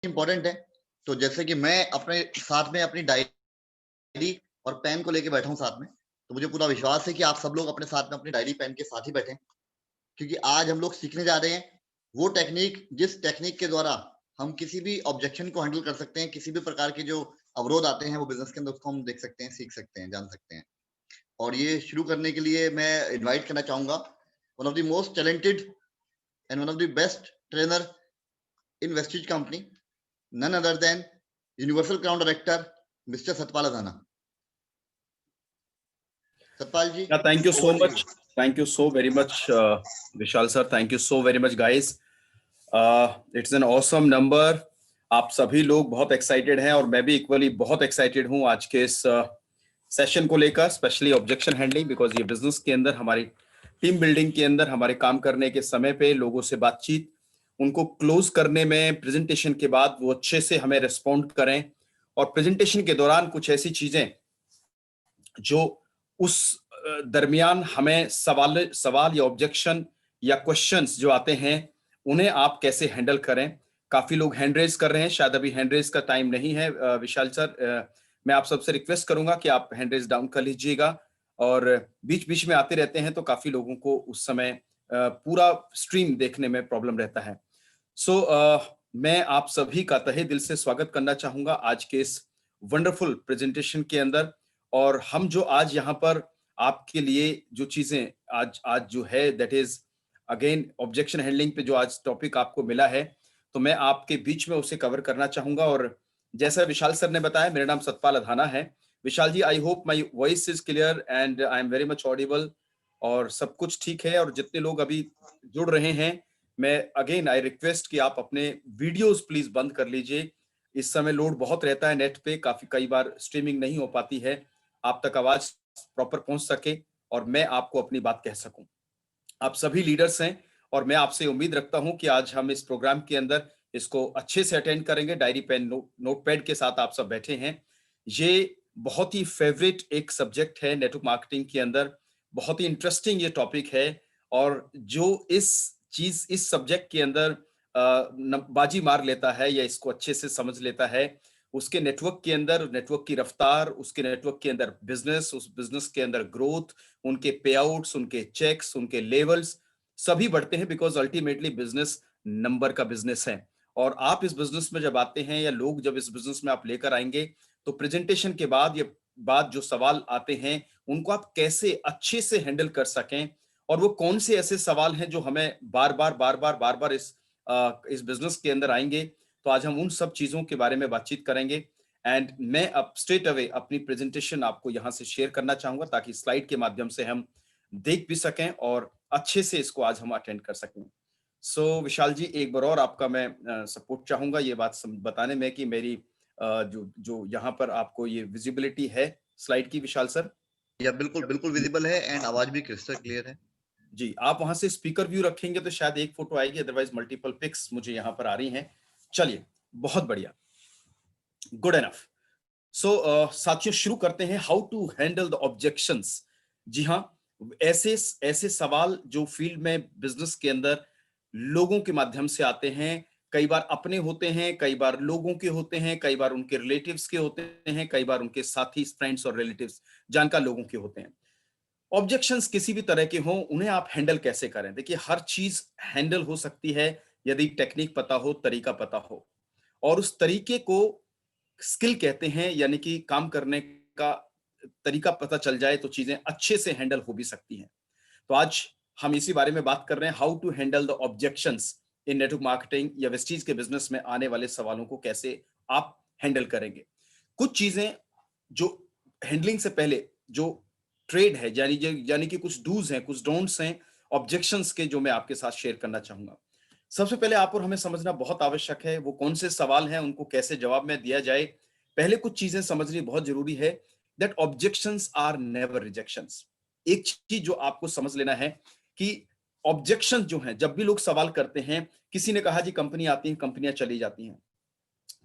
Important है। तो जैसे कि मैं अपने साथ में अपनी डायरी और पेन को लेके बैठा हूँ साथ में, तो मुझे पूरा विश्वास है कि आप सब लोग अपने साथ में अपनी डायरी पेन के साथ ही बैठें, क्योंकि आज हम लोग सीखने जा रहे हैं वो टेक्निक, जिस टेक्निक के द्वारा हम किसी भी ऑब्जेक्शन को हैंडल कर सकते हैं, किसी भी प्रकार के जो अवरोध आते हैं वो बिजनेस के अंदर, उसको हम देख सकते हैं, सीख सकते हैं, जान सकते हैं। और ये शुरू करने के लिए मैं इनवाइट करना चाहूंगा one of the most talented and one of the best trainer in Vestige company, none other than Universal Crown Director, Mr. Satpal Adhana. Satpal ji. Yeah, thank you so much. Thank you so very much, Vishal sir. Thank you so very much, guys. It's an awesome number. आप सभी लोग बहुत excited हैं और मैं भी equally बहुत excited हूं आज के इस सेशन को लेकर, स्पेशली ऑब्जेक्शन हैंडलिंग, बिकॉज ये बिजनेस के अंदर, हमारी टीम बिल्डिंग के अंदर, हमारे काम करने के समय पे लोगों से बातचीत, उनको क्लोज करने में, प्रेजेंटेशन के बाद वो अच्छे से हमें रिस्पॉन्ड करें, और प्रेजेंटेशन के दौरान कुछ ऐसी चीजें जो उस दरमियान हमें सवाल या ऑब्जेक्शन या क्वेश्चंस जो आते हैं, उन्हें आप कैसे हैंडल करें। काफी लोग हैंड रेज कर रहे हैं, शायद अभी हैंड रेज का टाइम नहीं है। विशाल सर, मैं आप सबसे रिक्वेस्ट करूंगा कि आप हैंड रेज डाउन कर लीजिएगा, और बीच बीच में आते रहते हैं तो काफी लोगों को उस समय पूरा स्ट्रीम देखने में प्रॉब्लम रहता है। मैं आप सभी का तहे दिल से स्वागत करना चाहूंगा आज के इस वंडरफुल प्रेजेंटेशन के अंदर। और हम जो आज यहाँ पर आपके लिए जो चीजें आज जो है, that is again objection handling पे जो आज टॉपिक आपको मिला है, तो मैं आपके बीच में उसे कवर करना चाहूंगा। और जैसा विशाल सर ने बताया, मेरा नाम सतपाल अधाना है। Vishal ji, I hope my voice is clear and I am very much audible, और सब कुछ ठीक है। और जितने लोग अभी जुड़ रहे हैं, मैं अगेन आई रिक्वेस्ट कि आप अपने वीडियोस प्लीज बंद कर लीजिए। इस समय लोड बहुत रहता है नेट पे, कई बार स्ट्रीमिंग नहीं हो पाती है, आप तक आवाज प्रॉपर पहुंच सके और मैं आपको अपनी बात कह सकूं। आप सभी लीडर्स हैं और मैं आपसे उम्मीद रखता हूं कि आज हम इस प्रोग्राम के अंदर इसको अच्छे से अटेंड करेंगे। डायरी पेन नोटपैड के साथ आप सब बैठे हैं। ये बहुत ही फेवरेट एक सब्जेक्ट है नेटवर्क मार्केटिंग के अंदर, बहुत ही इंटरेस्टिंग ये टॉपिक है, और जो इस सब्जेक्ट के अंदर बाजी मार लेता है या इसको अच्छे से समझ लेता है, उसके नेटवर्क के अंदर, नेटवर्क की रफ्तार, उसके नेटवर्क के अंदर बिजनेस, उस बिजनेस के अंदर ग्रोथ, उनके पे आउट्स, उनके चेक्स, उनके लेवल्स सभी बढ़ते हैं, बिकॉज अल्टीमेटली बिजनेस नंबर का बिजनेस है। और आप इस बिजनेस में जब आते हैं, या लोग जब इस बिजनेस में आप लेकर आएंगे, तो प्रेजेंटेशन के बाद ये बाद जो सवाल आते हैं, उनको आप कैसे अच्छे से हैंडल कर सकें, और वो कौन से ऐसे सवाल हैं जो हमें बार बार इस बिजनेस के अंदर आएंगे। तो आज हम उन सब चीजों के बारे में बातचीत करेंगे। एंड मैं अब स्ट्रेट अवे अपनी प्रेजेंटेशन आपको यहां से शेयर करना चाहूंगा, ताकि स्लाइड के माध्यम से हम देख भी सकें और अच्छे से इसको आज हम अटेंड कर सकें। विशाल जी, एक बार और आपका मैं सपोर्ट चाहूंगा ये बात बताने में कि मेरी जो यहाँ पर आपको ये विजिबिलिटी है स्लाइड की, विशाल सर। या बिल्कुल बिल्कुल विजिबल है एंड आवाज भी क्रिस्टल क्लियर है जी। आप वहां से स्पीकर व्यू रखेंगे तो शायद एक फोटो आएगी, अदरवाइज मल्टीपल पिक्स मुझे यहाँ पर आ रही हैं। चलिए, बहुत बढ़िया, गुड एनफ। साथियों, शुरू करते हैं। How to handle the objections. जी हाँ, ऐसे सवाल जो फील्ड में, बिजनेस के अंदर लोगों के माध्यम से आते हैं, कई बार अपने होते हैं, कई बार लोगों के होते हैं, कई बार उनके रिलेटिव्स के होते हैं, कई बार उनके साथी, फ्रेंड्स और रिलेटिव्स, जानकार लोगों के होते हैं। ऑब्जेक्शंस किसी भी तरह के हों, उन्हें आप हैंडल कैसे करें। देखिए, हर चीज हैंडल हो सकती है यदि टेक्निक पता हो, तरीका पता हो, और उस तरीके को स्किल कहते हैं, यानी कि काम करने का तरीका पता चल जाए तो चीजें अच्छे से हैंडल हो भी सकती हैं। तो आज हम इसी बारे में बात कर रहे हैं, how to handle the objections in network marketing, या वेस्टीज के बिजनेस में आने वाले सवालों को कैसे आप हैंडल करेंगे। कुछ चीजें जो हैंडलिंग से पहले जो ट्रेड है, यानी कि कुछ डूज हैं, कुछ डोंट्स हैं ऑब्जेक्शंस के, जो मैं आपके साथ शेयर करना चाहूंगा। सबसे पहले आप और हमें समझना बहुत आवश्यक है, वो कौन से सवाल हैं, उनको कैसे जवाब में दिया जाए। पहले कुछ चीजें समझनी बहुत जरूरी है, that objections are never rejections. एक चीज जो आपको समझ लेना है कि ऑब्जेक्शन जो हैं, जब भी लोग सवाल करते हैं, किसी ने कहा जी कंपनी आती है, कंपनियां चली जाती हैं,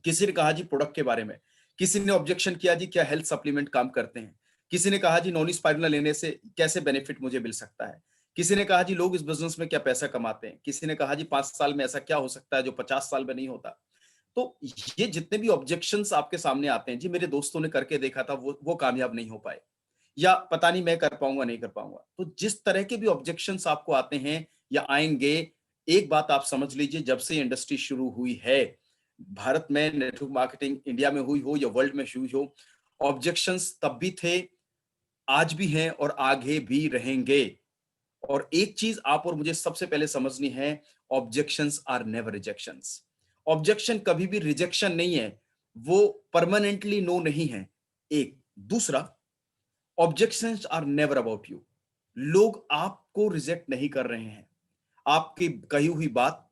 किसी ने कहा जी प्रोडक्ट के बारे में, किसी ने ऑब्जेक्शन किया जी क्या हेल्थ सप्लीमेंट काम करते हैं, किसी ने कहा जी नॉन स्पाइरल लेने से कैसे बेनिफिट मुझे मिल सकता है, किसी ने कहा जी लोग इस बिजनेस में क्या पैसा कमाते हैं, किसी ने कहा जी 5 साल में ऐसा क्या हो सकता है जो 50 साल में नहीं होता। तो ये जितने भी ऑब्जेक्शंस आपके सामने आते हैं, जी मेरे दोस्तों ने करके देखा था, वो कामयाब नहीं हो पाए, या पता नहीं मैं कर पाऊंगा नहीं कर पाऊंगा। तो जिस तरह के भी ऑब्जेक्शंस आपको आते हैं या आएंगे, एक बात आप समझ लीजिए, जब से इंडस्ट्री शुरू हुई है, भारत में नेटवर्क मार्केटिंग इंडिया में हुई हो या वर्ल्ड में हुई हो, ऑब्जेक्शंस तब भी थे, आज भी हैं और आगे भी रहेंगे। और एक चीज आप और मुझे सबसे पहले समझनी है, objections are never rejections. Objection कभी भी रिजेक्शन नहीं है, वो परमानेंटली नो नहीं है। एक दूसरा, objections are never about you. लोग आपको रिजेक्ट नहीं कर रहे हैं, आपकी कही हुई बात,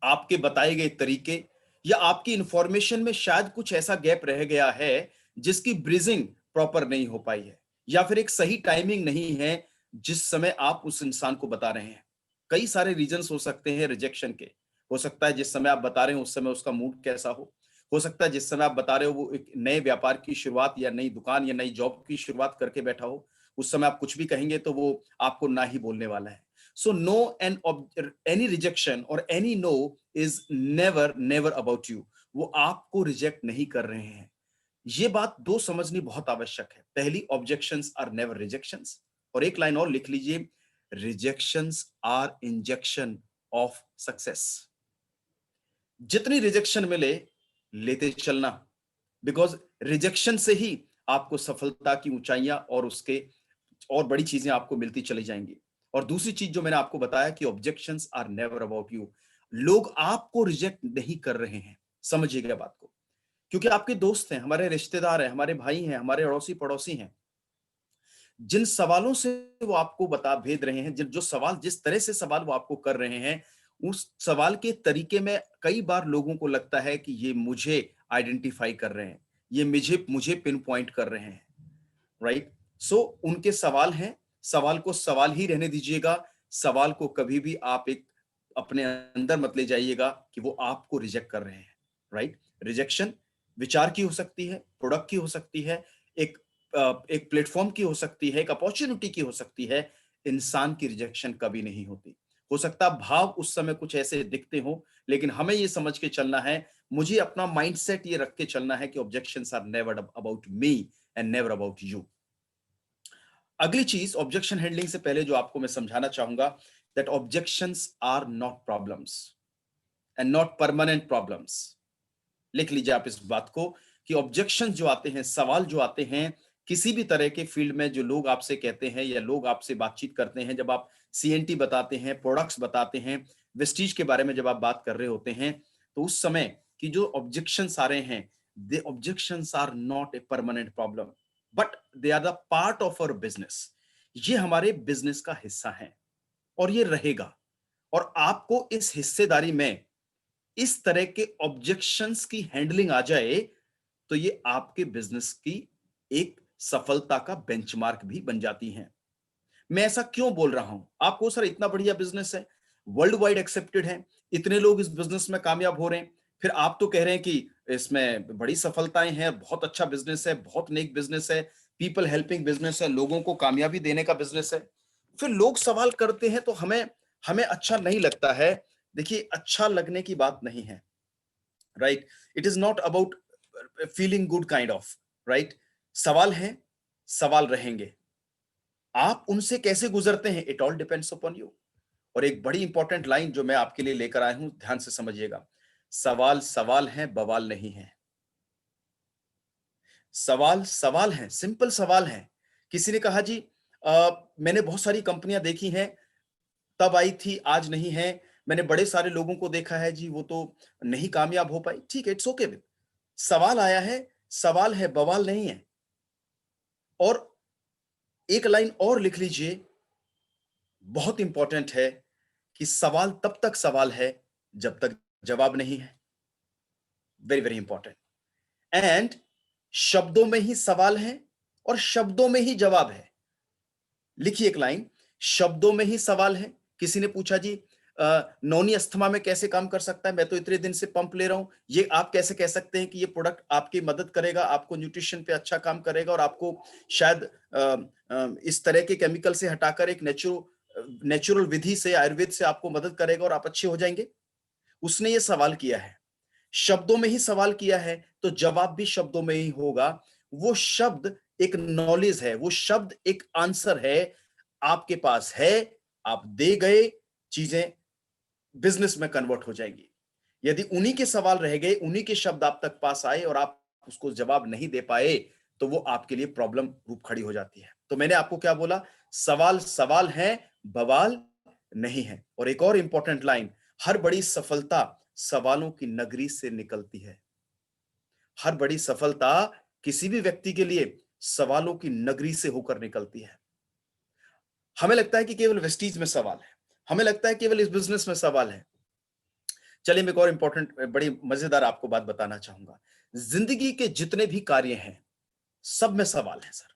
आपके बताए गए तरीके, या आपकी इंफॉर्मेशन में शायद कुछ ऐसा गैप रह गया है जिसकी ब्रिजिंग प्रॉपर नहीं हो पाई है, या फिर एक सही टाइमिंग नहीं है जिस समय आप उस इंसान को बता रहे हैं। कई सारे रीजंस हो सकते हैं रिजेक्शन के। हो सकता है जिस समय आप बता रहे हो उस समय उसका मूड कैसा हो सकता है जिस समय आप बता रहे हो वो एक नए व्यापार की शुरुआत या नई दुकान या नई जॉब की शुरुआत करके बैठा हो, उस समय आप कुछ भी कहेंगे तो वो आपको ना ही बोलने वाला है। So no and any rejection or any no is never about you. वो आपको रिजेक्ट नहीं कर रहे हैं। ये बात दो समझनी बहुत आवश्यक है। पहली, ऑब्जेक्शंस आर नेवर रिजेक्शंस, और एक लाइन और लिख लीजिए, rejections are injection of success. जितनी रिजेक्शन मिले लेते चलना, बिकॉज रिजेक्शन से ही आपको सफलता की ऊंचाइयां और उसके और बड़ी चीजें आपको मिलती चली जाएंगी। और दूसरी चीज जो मैंने आपको बताया कि objections are never about you. लोग आपको रिजेक्ट नहीं कर रहे हैं, समझिएगा बात को, क्योंकि आपके दोस्त हैं, हमारे रिश्तेदार हैं, हमारे भाई हैं, हमारे अड़ोसी पड़ोसी हैं। जिन सवालों से वो आपको बता भेद रहे हैं, जो सवाल, जिस तरह से सवाल वो आपको कर रहे हैं, उस सवाल के तरीके में कई बार लोगों को लगता है कि ये मुझे आइडेंटिफाई कर रहे हैं, ये मुझे मुझे पिन पॉइंट कर रहे हैं, राइट। सो उनके सवाल हैं, सवाल को सवाल ही रहने दीजिएगा। सवाल को कभी भी आप एक अपने अंदर मत ले जाइएगा कि वो आपको रिजेक्ट कर रहे हैं, राइट। रिजेक्शन विचार की हो सकती है, प्रोडक्ट की हो सकती है, एक एक प्लेटफॉर्म की हो सकती है, एक अपॉर्चुनिटी की हो सकती है। इंसान की रिजेक्शन कभी नहीं होती। हो सकता है भाव उस समय कुछ ऐसे दिखते हो, लेकिन हमें ये समझ के चलना है, मुझे अपना माइंडसेट ये रख के चलना है कि objections are never about me and never about you. अगली चीज ऑब्जेक्शन हैंडलिंग से पहले जो आपको मैं समझाना चाहूंगा, that objections are not problems and not permanent problems. लिख लीजिए आप इस बात को कि ऑब्जेक्शन जो आते हैं, सवाल जो आते हैं किसी भी तरह के फील्ड में, जो लोग आपसे कहते हैं या लोग आपसे बातचीत करते हैं, जब आप सीएनटी बताते हैं, प्रोडक्ट्स बताते हैं, वेस्टीज के बारे में जब आप बात कर रहे होते हैं, तो उस समय की जो ऑब्जेक्शंस आ रहे हैं, they objections are not a permanent problem, but they are the part of our business. ये हमारे बिजनेस का हिस्सा है और ये रहेगा। और आपको इस हिस्सेदारी में इस तरह के ऑब्जेक्शंस की हैंडलिंग आ जाए तो ये आपके बिजनेस की एक सफलता का बेंचमार्क भी बन जाती हैं। मैं ऐसा क्यों बोल रहा हूं? आपको सर इतना बढ़िया बिजनेस है, वर्ल्ड वाइड एक्सेप्टेड है, इतने लोग इस बिजनेस में कामयाब हो रहे हैं, फिर आप तो कह रहे हैं कि इसमें बड़ी सफलताएं हैं, बहुत अच्छा बिजनेस है, बहुत नेक बिजनेस है, पीपल हेल्पिंग बिजनेस है, लोगों को कामयाबी देने का बिजनेस है। फिर लोग सवाल करते हैं तो हमें हमें अच्छा नहीं लगता है। देखिए, अच्छा लगने की बात नहीं है, right. It is not about feeling good kind of, right. सवाल है, सवाल रहेंगे, आप उनसे कैसे गुजरते हैं, it all depends upon you. और एक बड़ी इंपॉर्टेंट लाइन जो मैं आपके लिए लेकर आया हूं, ध्यान से समझिएगा, सवाल सवाल है, बवाल नहीं है। सवाल सवाल है, सिंपल सवाल है। किसी ने कहा जी मैंने बहुत सारी कंपनियां देखी हैं, तब आई थी आज नहीं है, मैंने बड़े सारे लोगों को देखा है जी वो तो नहीं कामयाब हो पाई। ठीक है, इट्स ओके। सवाल आया है, सवाल है, बवाल नहीं है। और एक लाइन और लिख लीजिए, बहुत इंपॉर्टेंट है, कि सवाल तब तक सवाल है जब तक जवाब नहीं है। Very very important. एंड शब्दों में ही सवाल है और शब्दों में ही जवाब है। लिखिए एक लाइन, शब्दों में ही सवाल है। किसी ने पूछा जी नौनी अस्थमा में कैसे काम कर सकता है, मैं तो इतने दिन से पंप ले रहा हूं, ये आप कैसे कह सकते हैं कि ये प्रोडक्ट आपकी मदद करेगा, आपको न्यूट्रिशन पे अच्छा काम करेगा और आपको शायद इस तरह के केमिकल से हटाकर एक नेचुरल विधि से, आयुर्वेद से आपको मदद करेगा और आप अच्छे हो जाएंगे। उसने ये सवाल किया है। शब्दों में ही सवाल किया है तो जवाब भी शब्दों में ही होगा। वो शब्द एक नॉलेज है, वो शब्द एक आंसर है, आपके पास है, आप दे गए, चीजें बिजनेस में कन्वर्ट हो जाएंगी। यदि उन्हीं के सवाल रह गए, उन्हीं के शब्द आप तक पास आए और आप उसको जवाब नहीं दे पाए, तो वो आपके लिए प्रॉब्लम रूप खड़ी हो जाती है। तो मैंने आपको क्या बोला, सवाल सवाल है, बवाल नहीं है। और एक और इंपॉर्टेंट लाइन, हर बड़ी सफलता सवालों की नगरी से निकलती है। हर बड़ी सफलता किसी भी व्यक्ति के लिए सवालों की नगरी से होकर निकलती है। हमें लगता है कि केवल वेस्टीज में सवाल है, हमें लगता है केवल इस बिजनेस में सवाल है। चलिए मैं एक और इंपॉर्टेंट बड़ी मजेदार आपको बात बताना चाहूंगा। जिंदगी के जितने भी कार्य हैं सब में सवाल है सर।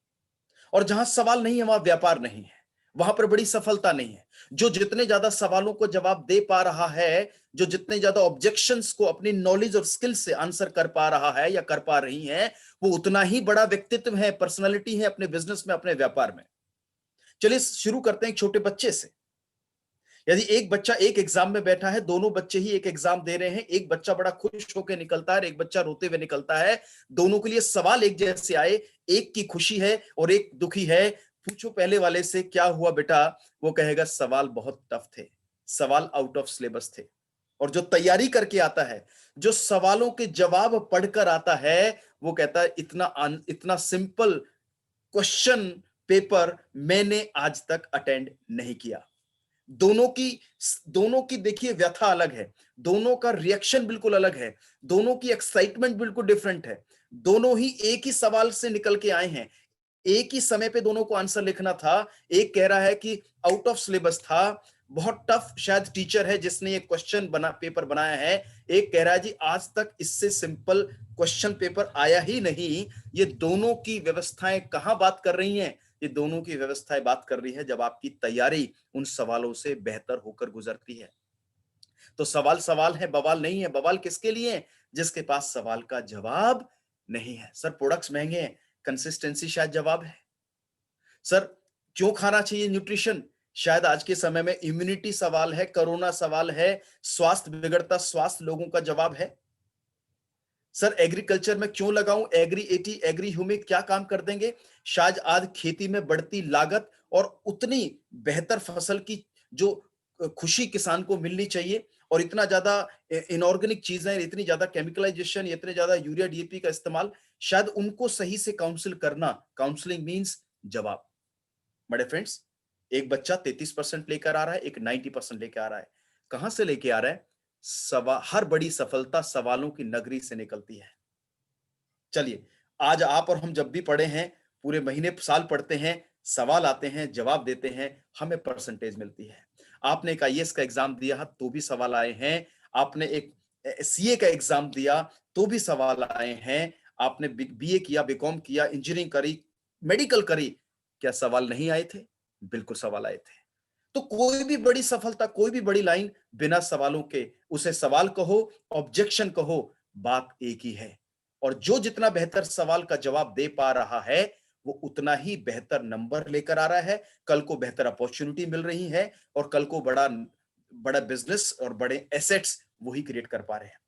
और जहां सवाल नहीं है वहां व्यापार नहीं है, वहां पर बड़ी सफलता नहीं है। जो जितने ज्यादा सवालों को जवाब दे पा रहा है, जो जितने ज्यादा ऑब्जेक्शंस को अपनी नॉलेज और स्किल से आंसर कर पा रहा है या कर पा रही है, वो उतना ही बड़ा व्यक्तित्व है, पर्सनालिटी है अपने बिजनेस में, अपने व्यापार में। चलिए शुरू करते हैं एक छोटे बच्चे से। यदि एक बच्चा एक एग्जाम में बैठा है, दोनों बच्चे ही एक एग्जाम दे रहे हैं, एक बच्चा बड़ा खुश होकर निकलता है, एक बच्चा रोते हुए निकलता है, दोनों के लिए सवाल एक जैसे आए, एक की खुशी है और एक दुखी है, पूछो पहले वाले से क्या हुआ बेटा, वो कहेगा सवाल बहुत टफ थे, सवाल आउट ऑफ सिलेबस थे। और जो तैयारी करके आता है, जो सवालों के जवाब पढ़कर आता है, वो कहता है इतना सिंपल क्वेश्चन पेपर मैंने आज तक अटेंड नहीं किया। दोनों की देखिए व्यथा अलग है, दोनों का रिएक्शन बिल्कुल अलग है, दोनों की एक्साइटमेंट बिल्कुल डिफरेंट है। दोनों ही एक ही सवाल से निकल के आए हैं, एक ही समय पे दोनों को आंसर लिखना था। एक कह रहा है कि आउट ऑफ सिलेबस था, बहुत टफ, शायद टीचर है जिसने ये क्वेश्चन पेपर बनाया है। एक कह रहा है जी आज तक इससे सिंपल क्वेश्चन पेपर आया ही नहीं। ये दोनों की व्यवस्थाएं कहां बात कर रही हैं? ये दोनों की व्यवस्थाएं बात कर रही है जब आपकी तैयारी उन सवालों से बेहतर होकर गुजरती है। तो सवाल सवाल है, बवाल नहीं है। बवाल किसके लिए है? जिसके पास सवाल का जवाब नहीं है। सर प्रोडक्ट्स महंगे हैं, कंसिस्टेंसी शायद जवाब है। सर क्यों खाना चाहिए न्यूट्रिशन? शायद आज के समय में इम्यूनिटी सवाल है, कोरोना सवाल है, स्वास्थ्य बिगड़ता स्वास्थ्य लोगों का जवाब है। सर एग्रीकल्चर में क्यों लगाऊं? एग्री 80 एग्री ह्यूमिक क्या काम कर देंगे? शायद आज खेती में बढ़ती लागत और उतनी बेहतर फसल की जो खुशी किसान को मिलनी चाहिए, और इतना ज्यादा इनऑर्गेनिक चीजें, इतनी ज्यादा केमिकलाइजेशन, इतने ज्यादा यूरिया डीएपी का इस्तेमाल, शायद उनको सही से काउंसिल करना। काउंसलिंग मींस जवाब। बड़े फ्रेंड्स, एक बच्चा 33% लेकर आ रहा है, एक 90% लेकर आ रहा है। कहां से लेके आ रहा है? हर बड़ी सफलता सवालों की नगरी से निकलती है। चलिए आज आप और हम जब भी पढ़े हैं, पूरे महीने साल पढ़ते हैं, सवाल आते हैं, जवाब देते हैं, हमें परसेंटेज मिलती है। आपने एक आईएएस का एग्जाम दिया तो भी सवाल आए हैं, आपने एक सीए का एग्जाम दिया तो भी सवाल आए हैं, आपने बीए किया, बीकॉम किया, इंजीनियरिंग करी, मेडिकल करी, क्या सवाल नहीं आए थे? बिल्कुल सवाल आए थे। तो कोई भी बड़ी सफलता, कोई भी बड़ी लाइन बिना सवालों के, उसे सवाल कहो, ऑब्जेक्शन कहो, बात एक ही है। और जो जितना बेहतर सवाल का जवाब दे पा रहा है, वो उतना ही बेहतर नंबर लेकर आ रहा है, कल को बेहतर अपॉर्चुनिटी मिल रही है, और कल को बड़ा बड़ा बिजनेस और बड़े एसेट्स वही क्रिएट कर पा रहे हैं।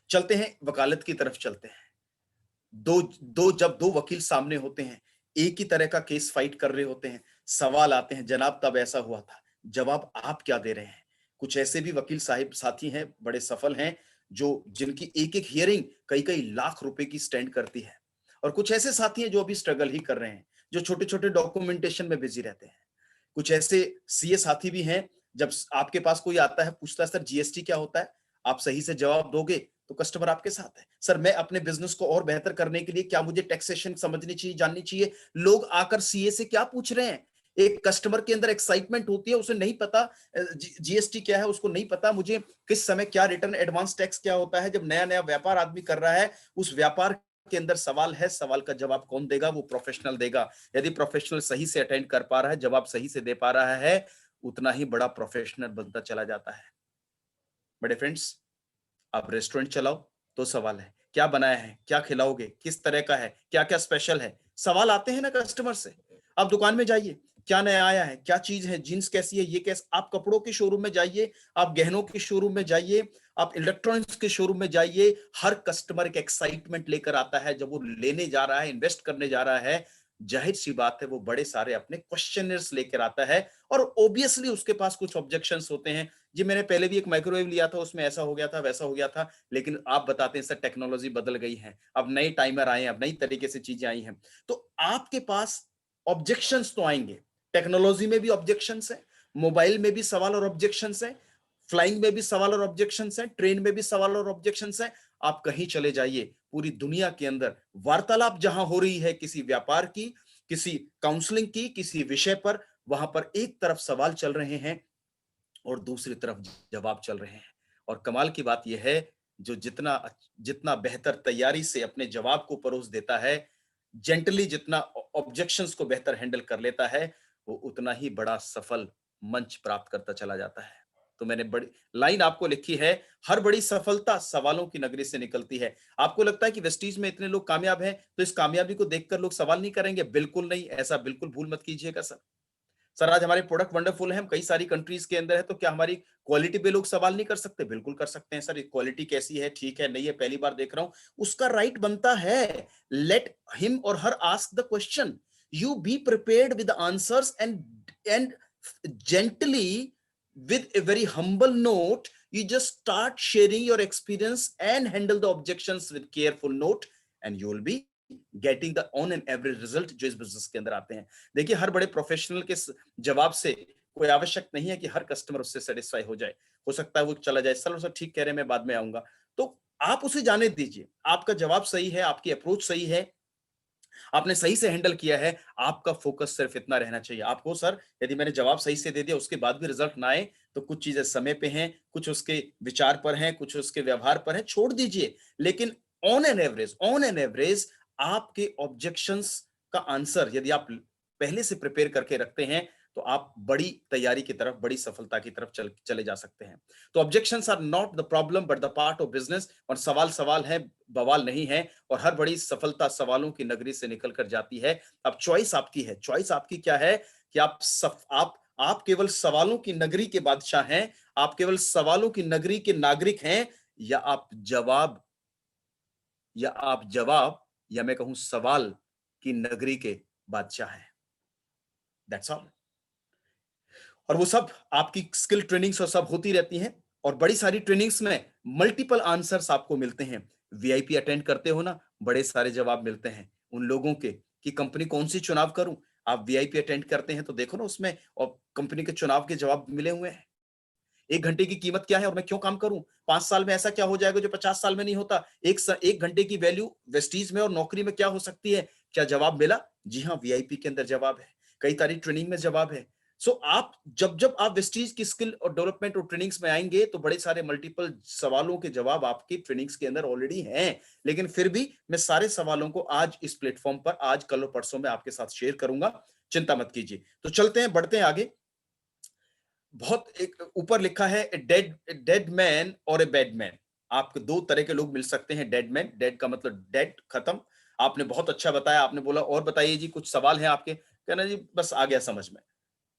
चलते हैं वकालत की तरफ चलते हैं। जब दो वकील सामने होते हैं, एक ही तरह का केस फाइट कर रहे होते हैं, सवाल आते हैं, जनाब तब ऐसा हुआ था, जवाब आप क्या दे रहे हैं? कुछ ऐसे भी वकील साहिब साथी हैं, बड़े सफल हैं, जो जिनकी एक एक हियरिंग कई कई लाख रुपए की स्टैंड करती है। और कुछ ऐसे साथी हैं जो अभी स्ट्रगल ही कर रहे हैं, जो छोटे छोटे डॉक्यूमेंटेशन में बिजी रहते हैं। कुछ ऐसे सीए साथी भी हैं, जब आपके पास कोई आता है, पूछता है सर जीएसटी क्या होता है, आप सही से जवाब दोगे तो कस्टमर आपके साथ है। सर मैं अपने बिजनेस को और बेहतर करने के लिए क्या मुझे टैक्सेशन समझनी चाहिए, जाननी चाहिए? लोग आकर सीए से क्या पूछ रहे हैं? एक कस्टमर के अंदर एक्साइटमेंट होती है, उसे नहीं पता जीएसटी क्या है, उसको नहीं पता मुझे किस समय क्या रिटर्न एडवांस टैक्स क्या होता है। जब नया नया व्यापार आदमी कर रहा है, उस व्यापार के अंदर सवाल है, सवाल का जवाब कौन देगा? वो प्रोफेशनल देगा। यदि प्रोफेशनल सही से अटेंड कर पा रहा है, जवाब सही से दे पा रहा है, उतना ही बड़ा प्रोफेशनल बनता चला जाता है। बड़े फ्रेंड्स, आप रेस्टोरेंट चलाओ तो सवाल है, क्या बनाया है, क्या खिलाओगे, किस तरह का है, क्या क्या स्पेशल है, सवाल आते हैं ना कस्टमर से। आप दुकान में जाइए, क्या नया आया है, क्या चीज है, जीन्स कैसी है, ये कैसे, आप कपड़ों के शोरूम में जाइए, आप गहनों के शोरूम में जाइए, आप इलेक्ट्रॉनिक्स के शोरूम में जाइए, हर कस्टमर एक एक्साइटमेंट लेकर आता है जब वो लेने जा रहा है, इन्वेस्ट करने जा रहा है। जाहिर सी बात है वो बड़े सारे अपने क्वेश्चनर्स लेकर आता है और ऑब्वियसली उसके पास कुछ ऑब्जेक्शंस होते हैं। जी मैंने पहले भी एक माइक्रोवेव लिया था, उसमें ऐसा हो गया था, वैसा हो गया था, लेकिन आप बताते हैं सर टेक्नोलॉजी बदल गई है, अब नए टाइमर आए हैं, अब नई तरीके से चीजें आई हैं। तो आपके पास ऑब्जेक्शंस तो आएंगे, टेक्नोलॉजी में भी ऑब्जेक्शंस है, मोबाइल में भी सवाल और ऑब्जेक्शंस है, फ्लाइंग में भी सवाल और ऑब्जेक्शंस है, ट्रेन में भी सवाल और ऑब्जेक्शंस है। आप कहीं चले जाइए, पूरी दुनिया के अंदर वार्तालाप जहां हो रही है किसी व्यापार की, किसी काउंसलिंग की, किसी विषय पर, वहां पर एक तरफ सवाल चल रहे हैं और दूसरी तरफ जवाब चल रहे हैं। और कमाल की बात यह है, जो जितना जितना बेहतर तैयारी से अपने जवाब को परोस देता है, जेंटली जितना ऑब्जेक्शंस को बेहतर हैंडल कर लेता है, वो उतना ही बड़ा सफल मंच प्राप्त करता चला जाता है। तो मैंने बड़ी लाइन आपको लिखी है, हर बड़ी सफलता सवालों की नगरी से निकलती है। आपको लगता है कि वेस्टीज में इतने लोग कामयाब हैं, तो इस कामयाबी को देखकर लोग सवाल नहीं करेंगे? बिल्कुल नहीं, ऐसा बिल्कुल भूल मत कीजिएगा सर। सर आज हमारे प्रोडक्ट वंडरफुल है, हम कई सारी कंट्रीज के अंदर है, तो क्या हमारी क्वालिटी पे लोग सवाल नहीं कर सकते? बिल्कुल कर सकते हैं सर, क्वालिटी कैसी है, ठीक है, नहीं है, पहली बार देख रहा हूं, उसका राइट बनता है। लेट हिम और her ask the question, you be prepared with answers and gently with a very humble note, you just start sharing your experience and handle the objections with careful note, and you will be getting the on and average result जो इस business के अंदर आते हैं। देखिए हर बड़े professional के जवाब से कोई आवश्यक नहीं है कि हर कस्टमर उससे सेटिस्फाई हो जाए। हो सकता है वो चला जाए, सर सर ठीक कह रहे हैं, मैं बाद में आऊंगा। तो आप उसे जाने दीजिए, आपका जवाब सही है, आपकी अप्रोच सही है, आपने सही से हैंडल किया है, आपका फोकस सिर्फ इतना रहना चाहिए। आपको सर यदि मैंने जवाब सही से दे दिया उसके बाद भी रिजल्ट ना आए, तो कुछ चीजें समय पे हैं, कुछ उसके विचार पर हैं, कुछ उसके व्यवहार पर है, छोड़ दीजिए। लेकिन ऑन एन एवरेज आपके ऑब्जेक्शंस का आंसर यदि आप पहले से प्रिपेयर करके रखते हैं, तो आप बड़ी तैयारी की तरफ, बड़ी सफलता की तरफ चले जा सकते हैं। तो objections are not the problem but the part of business. और सवाल सवाल है, बवाल नहीं है। और हर बड़ी सफलता सवालों की नगरी से निकल कर जाती है। अब चॉइस आपकी है, चॉइस आपकी क्या है कि आप केवल सवालों की नगरी के बादशाह हैं, आप केवल सवालों की नगरी के नागरिक हैं, या आप जवाब या मैं कहूं सवाल की नगरी के बादशाह हैं। That's all. और वो सब आपकी स्किल ट्रेनिंग्स और सब होती रहती हैं। और बड़ी सारी ट्रेनिंग्स में मल्टीपल आंसर्स आपको मिलते हैं। वीआईपी अटेंड करते हो ना, बड़े सारे जवाब मिलते हैं उन लोगों के कि कंपनी कौन सी चुनाव करूं। आप वीआईपी अटेंड करते हैं तो देखो ना उसमें, और कंपनी के चुनाव के जवाब मिले हुए हैं। 1 घंटे की कीमत क्या है और मैं क्यों काम करूं? 5 साल में ऐसा क्या हो जाएगा जो 50 साल में नहीं होता? 1 घंटे की वैल्यू वेस्टीज में और नौकरी में क्या हो सकती है? क्या जवाब मिला? जी हाँ, वीआईपी के अंदर जवाब है, कई सारी ट्रेनिंग में जवाब है। सो आप जब आप वेस्टीज की स्किल और डेवलपमेंट और ट्रेनिंग्स में आएंगे, तो बड़े सारे मल्टीपल सवालों के जवाब आपकी ट्रेनिंग्स के अंदर ऑलरेडी हैं। लेकिन फिर भी मैं सारे सवालों को आज इस प्लेटफॉर्म पर, आज कल और परसों में आपके साथ शेयर करूंगा। चिंता मत कीजिए। तो चलते हैं, बढ़ते हैं आगे। बहुत एक ऊपर लिखा है, डेड डेड मैन और ए बैड मैन। आपको 2 तरह के लोग मिल सकते हैं। डेड मैन, डेड का मतलब डेड, खत्म। आपने बहुत अच्छा बताया, आपने बोला और बताइए जी, कुछ सवाल है आपके? कहना जी बस आ गया समझ में,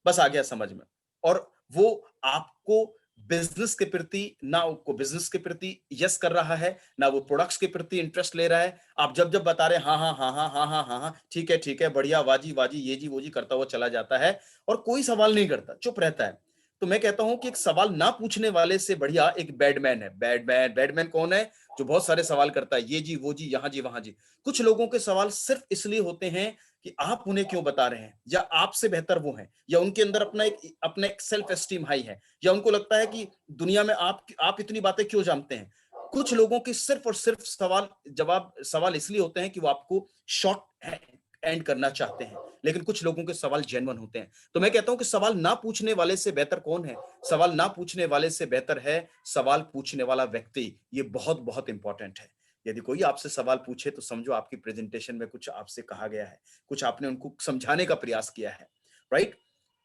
बस आ गया समझ में। और वो आपको बिजनेस के प्रति, ना वो बिजनेस के प्रति यस कर रहा है, ना वो प्रोडक्ट्स के प्रति इंटरेस्ट ले रहा है। आप जब जब बता रहे हैं हाँ हाँ हाँ हाँ हाँ हाँ हाँ हाँ ठीक है बढ़िया, वाजी वाजी, ये जी वो जी करता हुआ चला जाता है और कोई सवाल नहीं करता, चुप रहता है। तो मैं कहता हूं कि एक सवाल ना पूछने वाले से बढ़िया एक बैडमैन है। बैडमैन कौन है? जो बहुत सारे सवाल करता है, ये जी वो जी, यहां जी वहां जी। कुछ लोगों के सवाल सिर्फ इसलिए होते हैं कि आप उन्हें क्यों बता रहे हैं, या आपसे बेहतर वो हैं, या उनके अंदर अपना एक सेल्फ एस्टीम हाई है, या उनको लगता है कि दुनिया में आप इतनी बातें क्यों जानते हैं। कुछ लोगों के सिर्फ और सिर्फ सवाल इसलिए होते हैं कि वो आपको शॉर्ट एंड करना चाहते हैं। लेकिन कुछ लोगों के सवाल जेन्युइन होते हैं। तो मैं कहता हूं कि सवाल ना पूछने वाले से बेहतर कौन है? सवाल ना पूछने वाले से बेहतर है सवाल पूछने वाला व्यक्ति। ये बहुत बहुत इंपॉर्टेंट है। यदि कोई आपसे सवाल पूछे तो समझो आपकी प्रेजेंटेशन में कुछ आपसे कहा गया है, कुछ आपने उनको समझाने का प्रयास किया है, राइट?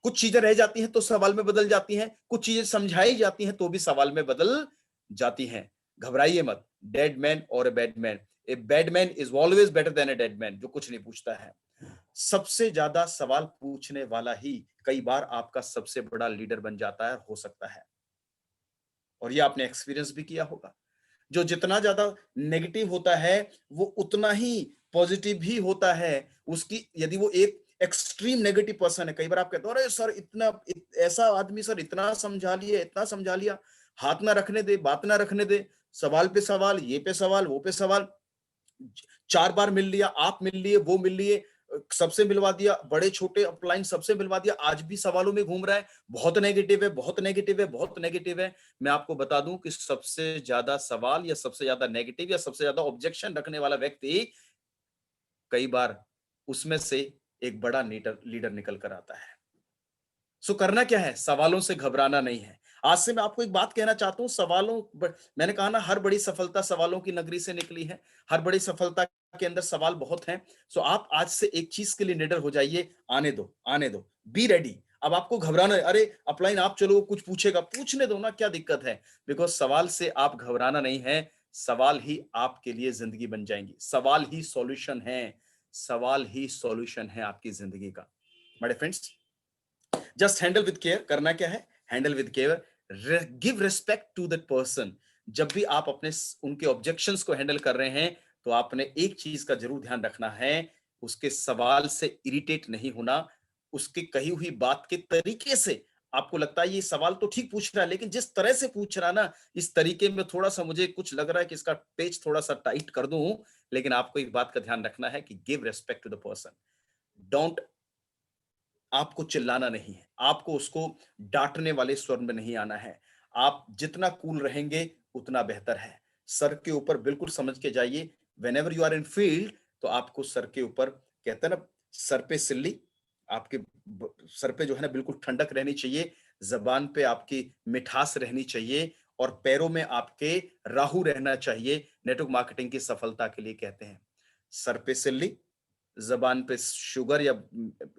कुछ चीजें रह जाती हैं तो सवाल में बदल जाती हैं, कुछ चीजें समझाई जाती हैं तो भी सवाल में बदल जाती हैं। घबराइए मत। डेड मैन और a bad man, a bad man is always better than a dead man, जो कुछ नहीं पूछता है। सबसे ज्यादा सवाल पूछने वाला ही कई बार आपका सबसे बड़ा लीडर बन जाता है, हो सकता है। और ये आपने एक्सपीरियंस भी किया होगा। जो जितना ज्यादा नेगेटिव होता है वो उतना ही पॉजिटिव भी होता है। उसकी यदि वो एक एक्सट्रीम नेगेटिव पर्सन है, कई बार आप कहते हो अरे सर ऐसा आदमी सर इतना समझा लिया, इतना समझा लिया, हाथ ना रखने दे, बात ना रखने दे, सवाल पे सवाल, ये पे सवाल, वो पे सवाल, 4 बार मिल लिया, आप मिल लिए, वो मिल लिए, सबसे मिलवा दिया, बड़े छोटे अपलाइन सबसे मिलवा दिया, आज भी सवालों में घूम रहा है, बहुत नेगेटिव है, बहुत नेगेटिव है, बहुत नेगेटिव है। मैं आपको बता दूं कि सबसे ज्यादा सवाल या सबसे ज्यादा नेगेटिव या सबसे ज्यादा ऑब्जेक्शन रखने वाला व्यक्ति कई बार उसमें से एक बड़ा लीडर लीडर निकल कर आता है। सो करना क्या है, सवालों से घबराना नहीं है। आज से मैं आपको एक बात कहना चाहता हूं, मैंने कहा ना, हर बड़ी सफलता सवालों की नगरी से निकली है। हर बड़ी सफलता के अंदर सवाल बहुत हैं। सो आप आज से एक चीज के लिए निडर हो जाइए, आने दो, आने दो, बी रेडी। अब आपको घबराना है, अरे अपलाइन आप चलो, कुछ पूछेगा, पूछने दो ना, क्या दिक्कत है। बिकॉज सवाल से आप घबराना नहीं है, सवाल ही आपके लिए जिंदगी बन जाएंगी। सवाल ही सॉल्यूशन है, सवाल ही सॉल्यूशन है आपकी जिंदगी का। मेरे friends, just handle with care. करना क्या है, handle with care, give respect to that person. जब भी आप अपने उनके ऑब्जेक्शंस को हैंडल कर रहे हैं तो आपने एक चीज का जरूर ध्यान रखना है, उसके सवाल से इरिटेट नहीं होना। उसकी कही हुई बात के तरीके से आपको लगता है ये सवाल तो ठीक पूछ रहा है, लेकिन जिस तरह से पूछ रहा ना, इस तरीके में थोड़ा सा मुझे कुछ लग रहा है कि इसका पेज थोड़ा सा टाइट कर दूं। लेकिन आपको एक बात का ध्यान रखना है कि give respect to the person. Don't, आपको चिल्लाना नहीं है, आपको उसको डांटने वाले स्वर में नहीं आना है। आप जितना कूल रहेंगे उतना बेहतर है। सर के ऊपर बिल्कुल समझ के जाइए, whenever you are in field, तो आपको सर के ऊपर, कहते हैं ना, सर पे सिल्ली, आपके सर पे जो है ना बिल्कुल ठंडक रहनी चाहिए, जबान पे आपकी मिठास रहनी चाहिए, और पैरों में आपके राहु रहना चाहिए। नेटवर्क मार्केटिंग की सफलता के लिए कहते हैं, सर पे सिल्ली, जबान पे शुगर या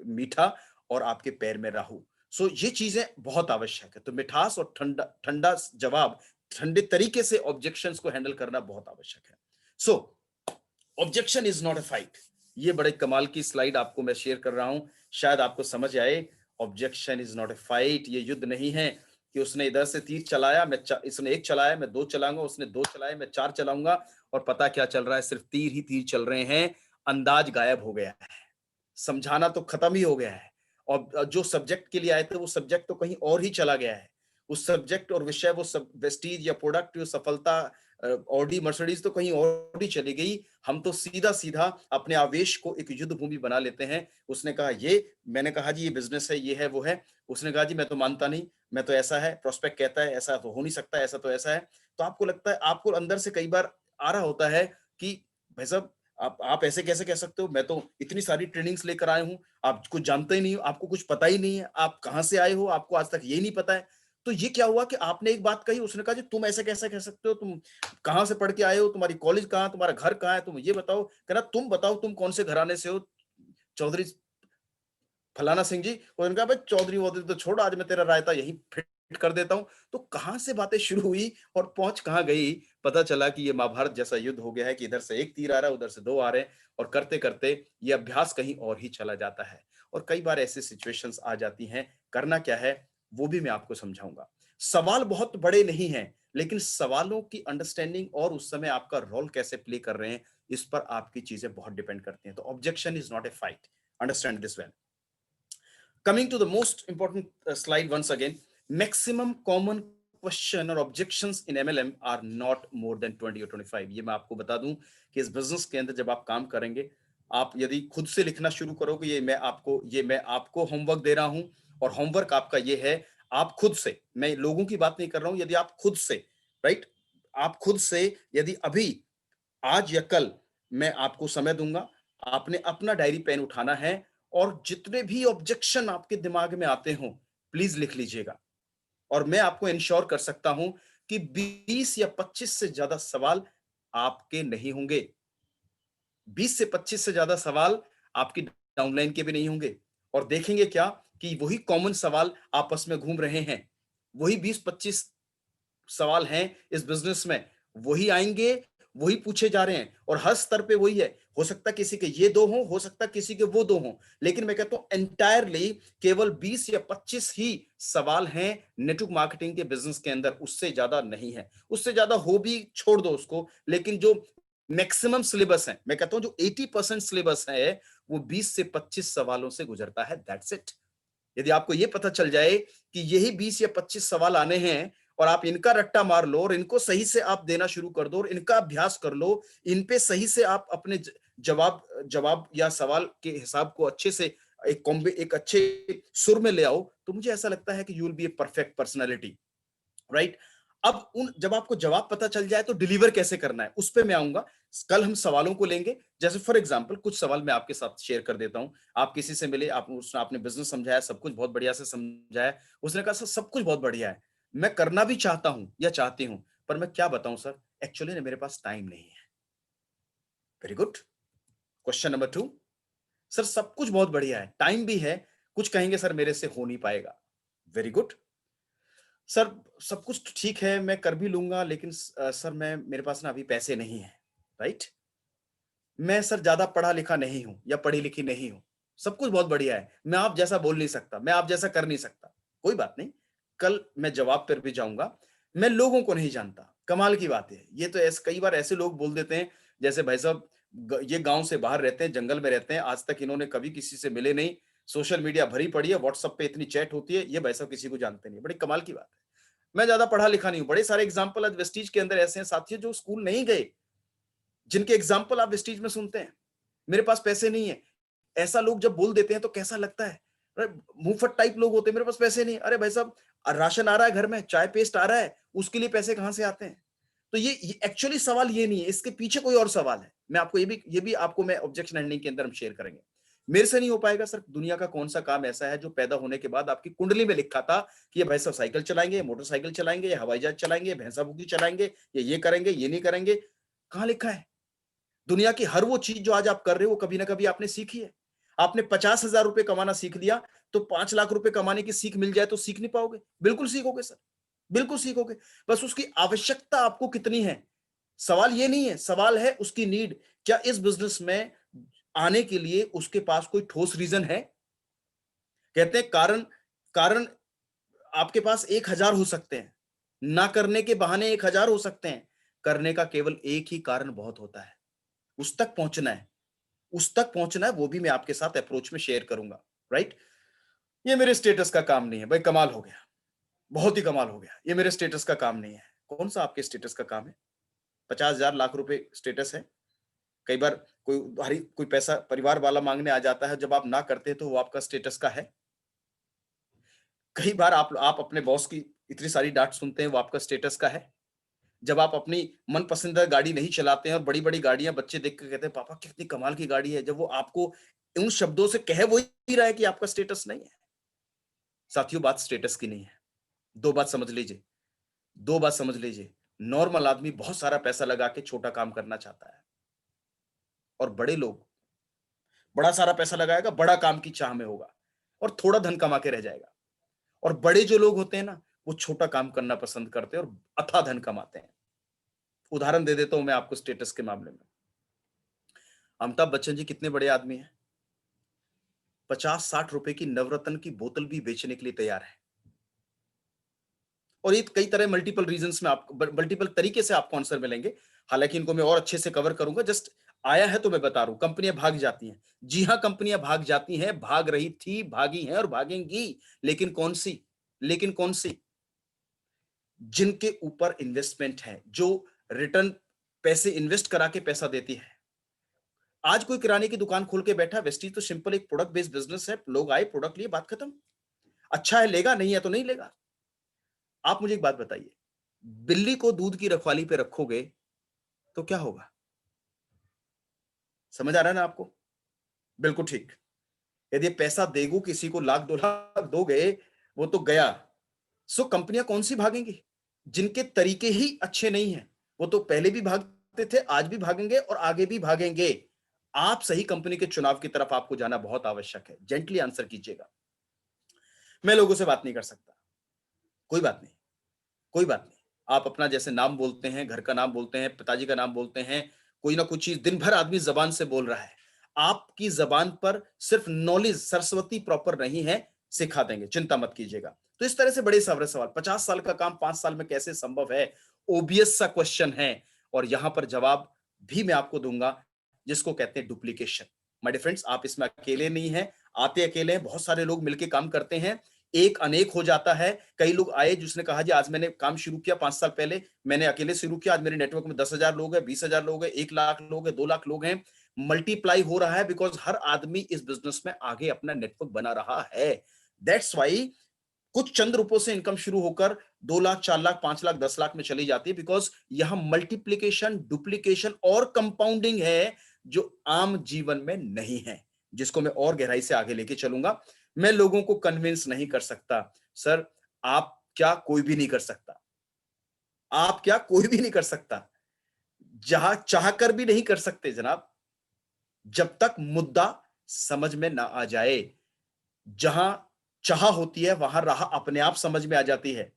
मीठा, और आपके पैर में राहु। सो ये चीजें बहुत आवश्यक है। तो मिठास और ठंडा ठंडा जवाब, ठंडे तरीके से ऑब्जेक्शंस को हैंडल करना बहुत आवश्यक है। So objection is not a fight. ये बड़े कमाल की स्लाइड आपको मैं शेयर कर रहा हूं, शायद आपको समझ आए। Objection is not a fight. ये युद्ध नहीं है कि उसने इधर से तीर चलाया, इसने 1 चलाया, मैं 2 चलाऊंगा, उसने 2 चलाए, मैं 4 चलाऊंगा, और पता क्या चल रहा है, सिर्फ तीर ही तीर चल रहे हैं, अंदाज गायब हो गया है, समझाना तो खत्म ही हो गया है, और जो सब्जेक्ट के लिए आए थे वो सब्जेक्ट तो कहीं और ही चला गया है। उस सब्जेक्ट और विषय, वो सब वेस्टीज या प्रोडक्ट, जो सफलता, ऑडी मर्सिडीज तो कहीं और ही चली गई। हम तो सीधा सीधा अपने आवेश को एक युद्ध भूमि बना लेते हैं। उसने कहा ये, मैंने कहा जी ये बिजनेस है, ये है, वो है। उसने कहा जी मैं तो मानता नहीं, मैं तो ऐसा है, प्रोस्पेक्ट कहता है ऐसा तो हो नहीं सकता, ऐसा तो ऐसा है। तो आपको लगता है, आपको अंदर से कई बार आ रहा होता है कि भाई साहब, आप ऐसे कैसे कह सकते हो, मैं तो इतनी सारी ट्रेनिंग्स लेकर आया हूँ, आप कुछ जानते ही नहीं हो, आपको कुछ पता ही नहीं है, आप कहाँ से आए हो, आपको आज तक ये नहीं पता है। तो ये क्या हुआ कि आपने एक बात कही, उसने कहा जी तुम ऐसे कैसे कह सकते हो, तुम कहाँ से पढ़ के आए हो, तुम्हारी कॉलेज कहाँ, तुम्हारा घर कहाँ है, तुम ये बताओ। कहना तुम बताओ तुम कौन से घराने से हो, चौधरी फलाना सिंह जी। और उनका भाई चौधरी वौधरी तो छोड़, आज मैं तेरा रायता यही फिट कर देता हूं। तो कहां से बातें शुरू हुई और पहुंच कहां गई, पता चला कि ये महाभारत जैसा युद्ध हो गया है कि इधर से 1 तीर आ रहा है, उधर से 2 आ रहे हैं, और करते करते ये अभ्यास कहीं और ही चला जाता है। और कई बार ऐसी सिचुएशंस आ जाती हैं। करना क्या है वो भी मैं आपको समझाऊंगा। सवाल बहुत बड़े नहीं हैं, लेकिन सवालों की अंडरस्टैंडिंग और उस समय आपका रोल कैसे प्ले कर रहे हैं, इस पर आपकी चीजें बहुत डिपेंड करती हैं। तो objection is not a fight, understand this well. Coming to the most important slide once again, maximum common question or objections in MLM are not more than 20 or 25। ये मैं आपको बता दूं कि इस बिजनेस के अंदर जब आप काम करेंगे, आप यदि खुद से लिखना शुरू करोगे, ये मैं आपको होमवर्क दे रहा हूं, और होमवर्क आपका ये है, आप खुद से, मैं लोगों की बात नहीं कर रहा हूं, यदि आप खुद से, राइट, आप खुद से, यदि अभी, आज या कल, मैं आपको समय दूंगा, आपने अपना डायरी पेन उठाना है, और जितने भी ऑब्जेक्शन आपके दिमाग में आते हो प्लीज लिख लीजिएगा। और मैं आपको इंश्योर कर सकता हूं कि 20 या 25 से ज्यादा सवाल आपके नहीं होंगे। 20 से 25 से ज्यादा सवाल आपकी डाउनलाइन के भी नहीं होंगे। और देखेंगे क्या कि वही कॉमन सवाल आपस में घूम रहे हैं, वही 20-25 सवाल हैं इस बिजनेस में, वही आएंगे, वही पूछे जा रहे हैं और हर स्तर पे वही है। हो सकता किसी के ये 2 हो सकता किसी के वो 2 हो, लेकिन मैं कहता हूं एंटायरली केवल 20 या 25 ही सवाल हैं नेटवर्क मार्केटिंग के बिजनेस के अंदर, उससे ज्यादा नहीं है। उससे ज्यादा हो भी छोड़ दो उसको, लेकिन जो मैक्सिमम सिलेबस है, मैं कहता हूं जो 80% सिलेबस है वो 20 से 25 सवालों से गुजरता है, दैट्स इट। यदि आपको ये पता चल जाए कि यही 20 या 25 सवाल आने हैं और आप इनका रट्टा मार लो और इनको सही से आप देना शुरू कर दो और इनका अभ्यास कर लो, इन पे सही से आप अपने जवाब जवाब या सवाल के हिसाब को अच्छे से एक अच्छे सुर में ले आओ, तो मुझे ऐसा लगता है कि you will be a perfect personality, right. अब उन जब आपको जवाब पता चल जाए तो डिलीवर कैसे करना है उस पे मैं आऊंगा। कल हम सवालों को लेंगे। जैसे फॉर एग्जांपल कुछ सवाल मैं आपके साथ शेयर कर देता हूं। आप किसी से मिले, आपने बिजनेस समझाया, सब कुछ बहुत बढ़िया से समझाया, उसने कहा सर सब कुछ बहुत बढ़िया है, मैं करना भी चाहता हूं या चाहती हूं, पर मैं क्या बताऊं सर, एक्चुअली ना मेरे पास टाइम नहीं है। Very good. Question number 2, sir सब कुछ बहुत बढ़िया है, टाइम भी है, कुछ कहेंगे सर मेरे से हो नहीं पाएगा। Very good. सर सब कुछ तो ठीक है, मैं कर भी लूंगा, लेकिन सर मैं मेरे पास ना अभी पैसे नहीं है, राइट। मैं सर ज्यादा पढ़ा लिखा नहीं हूं या पढ़ी लिखी नहीं हूं, सब कुछ बहुत बढ़िया है, मैं आप जैसा बोल नहीं सकता, मैं आप जैसा कर नहीं सकता। कोई बात नहीं, कल मैं जवाब पर भी जाऊंगा। मैं लोगों को नहीं जानता, कमाल की बात है। ये तो ऐसे कई बार ऐसे लोग बोल देते हैं जैसे भाई साहब ये गांव से बाहर रहते हैं, जंगल में रहते हैं, आज तक इन्होंने कभी किसी से मिले नहीं, सोशल मीडिया भरी पड़ी है, व्हाट्सएप पे इतनी चैट होती है, ये भाई साहब किसी को जानते नहीं। बड़ी कमाल की बात है। मैं ज्यादा पढ़ा लिखा नहीं हूं। बड़े सारे एग्जाम्पल आज वेस्टीज के अंदर ऐसे हैं साथियों जो स्कूल नहीं गए, जिनके एग्जाम्पल आप वेस्टीज में सुनते हैं। मेरे पास पैसे नहीं है, ऐसा लोग जब बोल देते हैं तो कैसा लगता है। अरे मुंहफट टाइप लोग होते हैं, मेरे पास पैसे नहीं। अरे भाई साहब राशन आ रहा है घर में, चाय पेस्ट आ रहा है, उसके लिए पैसे कहां से आते हैं। तो ये एक्चुअली सवाल ये नहीं है, इसके पीछे कोई और सवाल है। मैं आपको ये भी आपको मैं ऑब्जेक्शन हैंडलिंग के अंदर हम शेयर करेंगे। मेरे से नहीं हो पाएगा सर, दुनिया का कौन सा काम ऐसा है जो पैदा होने के बाद आपकी कुंडली में लिखा था कि ये भाई साहब साइकिल चलाएंगे, मोटरसाइकिल चलाएंगे, हवाई जहाज चलाएंगे, भैंसा बुकी चलाएंगे, ये करेंगे, ये नहीं करेंगे। कहां लिखा है। दुनिया की हर वो चीज जो आज आप कर रहे हो वो कभी ना कभी आपने सीखी है। आपने 50,000 रुपए कमाना सीख लिया, तो 5 लाख रुपए कमाने की सीख मिल जाए तो सीख नहीं पाओगे? बिल्कुल सीखोगे सर, बिल्कुल सीखोगे। बस उसकी आवश्यकता आपको कितनी है, सवाल ये नहीं है, सवाल है उसकी नीड। क्या इस बिजनेस में आने के लिए उसके पास कोई ठोस रीजन है। कहते हैं कारण कारण आपके पास 1,000 हो सकते हैं, ना करने के बहाने 1,000 हो सकते हैं, करने का केवल एक ही कारण बहुत होता है। उस तक पहुंचना है, उस तक पहुंचना है, वो भी मैं आपके साथ अप्रोच में शेयर करूंगा, राइट। ये मेरे स्टेटस का काम नहीं है भाई, कमाल हो गया, बहुत ही कमाल हो गया। ये मेरे स्टेटस का काम नहीं है। कौन सा आपके स्टेटस का काम है। 50,000 लाख रुपए स्टेटस है। कई बार कोई पैसा परिवार वाला मांगने आ जाता है, जब आप ना करते तो वो आपका स्टेटस का है। कई बार आप अपने बॉस की इतनी सारी डांट सुनते हैं, वो आपका स्टेटस का है। जब आप अपनी मन पसंदीदा गाड़ी नहीं चलाते हैं और बड़ी-बड़ी गाड़ियां बच्चे देख के कहते हैं पापा कितनी कमाल की गाड़ी है, जब वो आपको उन शब्दों से कह वो ही रहा है कि आपका स्टेटस नहीं है। साथियों बात स्टेटस की नहीं है। दो बात समझ लीजिए, दो बात समझ लीजिए। नॉर्मल आदमी बहुत सारा पैसा लगा के छोटा काम करना चाहता है, और बड़े लोग बड़ा सारा पैसा लगाएगा, बड़ा काम की चाह में होगा और थोड़ा धन कमा के रह जाएगा। और बड़े जो लोग होते हैं ना, वो छोटा काम करना पसंद करते हैं और अथाह धन कमाते हैं। उदाहरण दे देता हूं मैं आपको स्टेटस के मामले में। अमिताभ बच्चन जी कितने बड़े आदमी हैं, 50-60 रुपए की नवरत्न की बोतल भी बेचने के लिए तैयार है। और ये कई तरह मल्टीपल रीजंस में आप मल्टीपल तरीके से आपको आंसर मिलेंगे। हालांकि इनको मैं और अच्छे से कवर करूंगा, जस्ट आया है तो मैं बता रहा हूं। कंपनियां भाग जाती हैं, जी हां कंपनियां भाग जाती हैं, भाग रही थी, भागी हैं और भागेंगी। लेकिन कौन सी, लेकिन कौन सी, जिनके ऊपर इन्वेस्टमेंट है, जो रिटर्न पैसे इन्वेस्ट करा के पैसा देती है। आज कोई किराने की दुकान खोल के बैठा, वेस्टीज तो सिंपल एक प्रोडक्ट बेस्ड बिजनेस है, लोग आए प्रोडक्ट लिए, बात खत्म। अच्छा है लेगा, नहीं है तो नहीं लेगा। आप मुझे एक बात बताइए, बिल्ली को दूध की रखवाली पे रखोगे तो क्या होगा। समझ आ रहा है ना आपको। बिल्कुल ठीक। यदि पैसा देगू किसी को लाख 2 लाख दोगे, वो तो गया। सो कंपनियां कौन सी भागेंगी, जिनके तरीके ही अच्छे नहीं हैं। वो तो पहले भी भागते थे, आज भी भागेंगे और आगे भी भागेंगे। आप सही कंपनी के चुनाव की तरफ आपको जाना बहुत आवश्यक है। जेंटली आंसर कीजिएगा। मैं लोगों से बात नहीं कर सकता, कोई बात नहीं, कोई बात नहीं। आप अपना जैसे नाम बोलते हैं, घर का नाम बोलते हैं, पिताजी का नाम बोलते हैं, कोई ना कुछ चीज दिन भर आदमी जबान से बोल रहा है। आपकी जबान पर सिर्फ नॉलेज सरस्वती प्रॉपर नहीं है, सिखा देंगे, चिंता मत कीजिएगा। तो इस तरह से बड़े सारे सवाल, 50 साल का काम 5 साल में कैसे संभव है, ओबियस सा क्वेश्चन है। और यहां पर जवाब भी मैं आपको दूंगा, जिसको कहते हैं डुप्लीकेशन। माय डियर फ्रेंड्स, आप इसमें अकेले नहीं हैं, आते अकेले हैं, बहुत सारे लोग मिलकर काम करते हैं, एक अनेक हो जाता है। कई लोग आए जिसने कहा जी आज मैंने काम शुरू किया 5 साल पहले, मैंने अकेले शुरू किया, आज मेरे नेटवर्क में 10,000 लोग हैं, 20,000 लोग हैं, 1 लाख लोग हैं, 2 लाख लोग हैं। मल्टीप्लाई हो रहा है बिकॉज हर आदमी इस बिजनेस में आगे अपना नेटवर्क बना रहा है। दैट्स वाई कुछ चंद रुपयों से इनकम शुरू होकर 2 लाख, 4 लाख, 5 लाख, 10 लाख में चली जाती है, बिकॉज यहां मल्टीप्लीकेशन, डुप्लीकेशन और कंपाउंडिंग है जो आम जीवन में नहीं है, जिसको मैं और गहराई से आगे लेके चलूंगा। मैं लोगों को कन्विंस नहीं कर सकता। सर, आप क्या कोई भी नहीं कर सकता, आप क्या कोई भी नहीं कर सकता, जहां चाहकर भी नहीं कर सकते जनाब, जब तक मुद्दा समझ में ना आ जाए। जहां चाह होती है वहां राह अपने आप समझ में आ जाती है।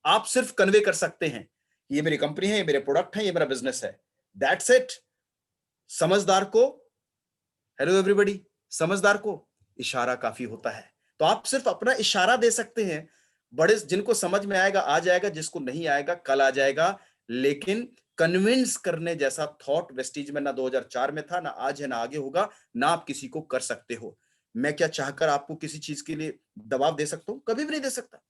आप सिर्फ कन्वे कर सकते हैं, ये मेरी कंपनी है, ये मेरे प्रोडक्ट है, ये मेरा बिजनेस है, दैट्स इट। समझदार को, हेलो एवरीबॉडी, समझदार को इशारा काफी होता है। तो आप सिर्फ अपना इशारा दे सकते हैं। बड़े जिनको समझ में आएगा आ जाएगा, जिसको नहीं आएगा कल आ जाएगा। लेकिन कन्विंस करने जैसा थॉट वेस्टीज में ना 2004 में था, ना आज है, ना आगे होगा, ना आप किसी को कर सकते हो। मैं क्या चाहकर आपको किसी चीज के लिए दबाव दे सकता हूं? कभी भी नहीं दे सकता,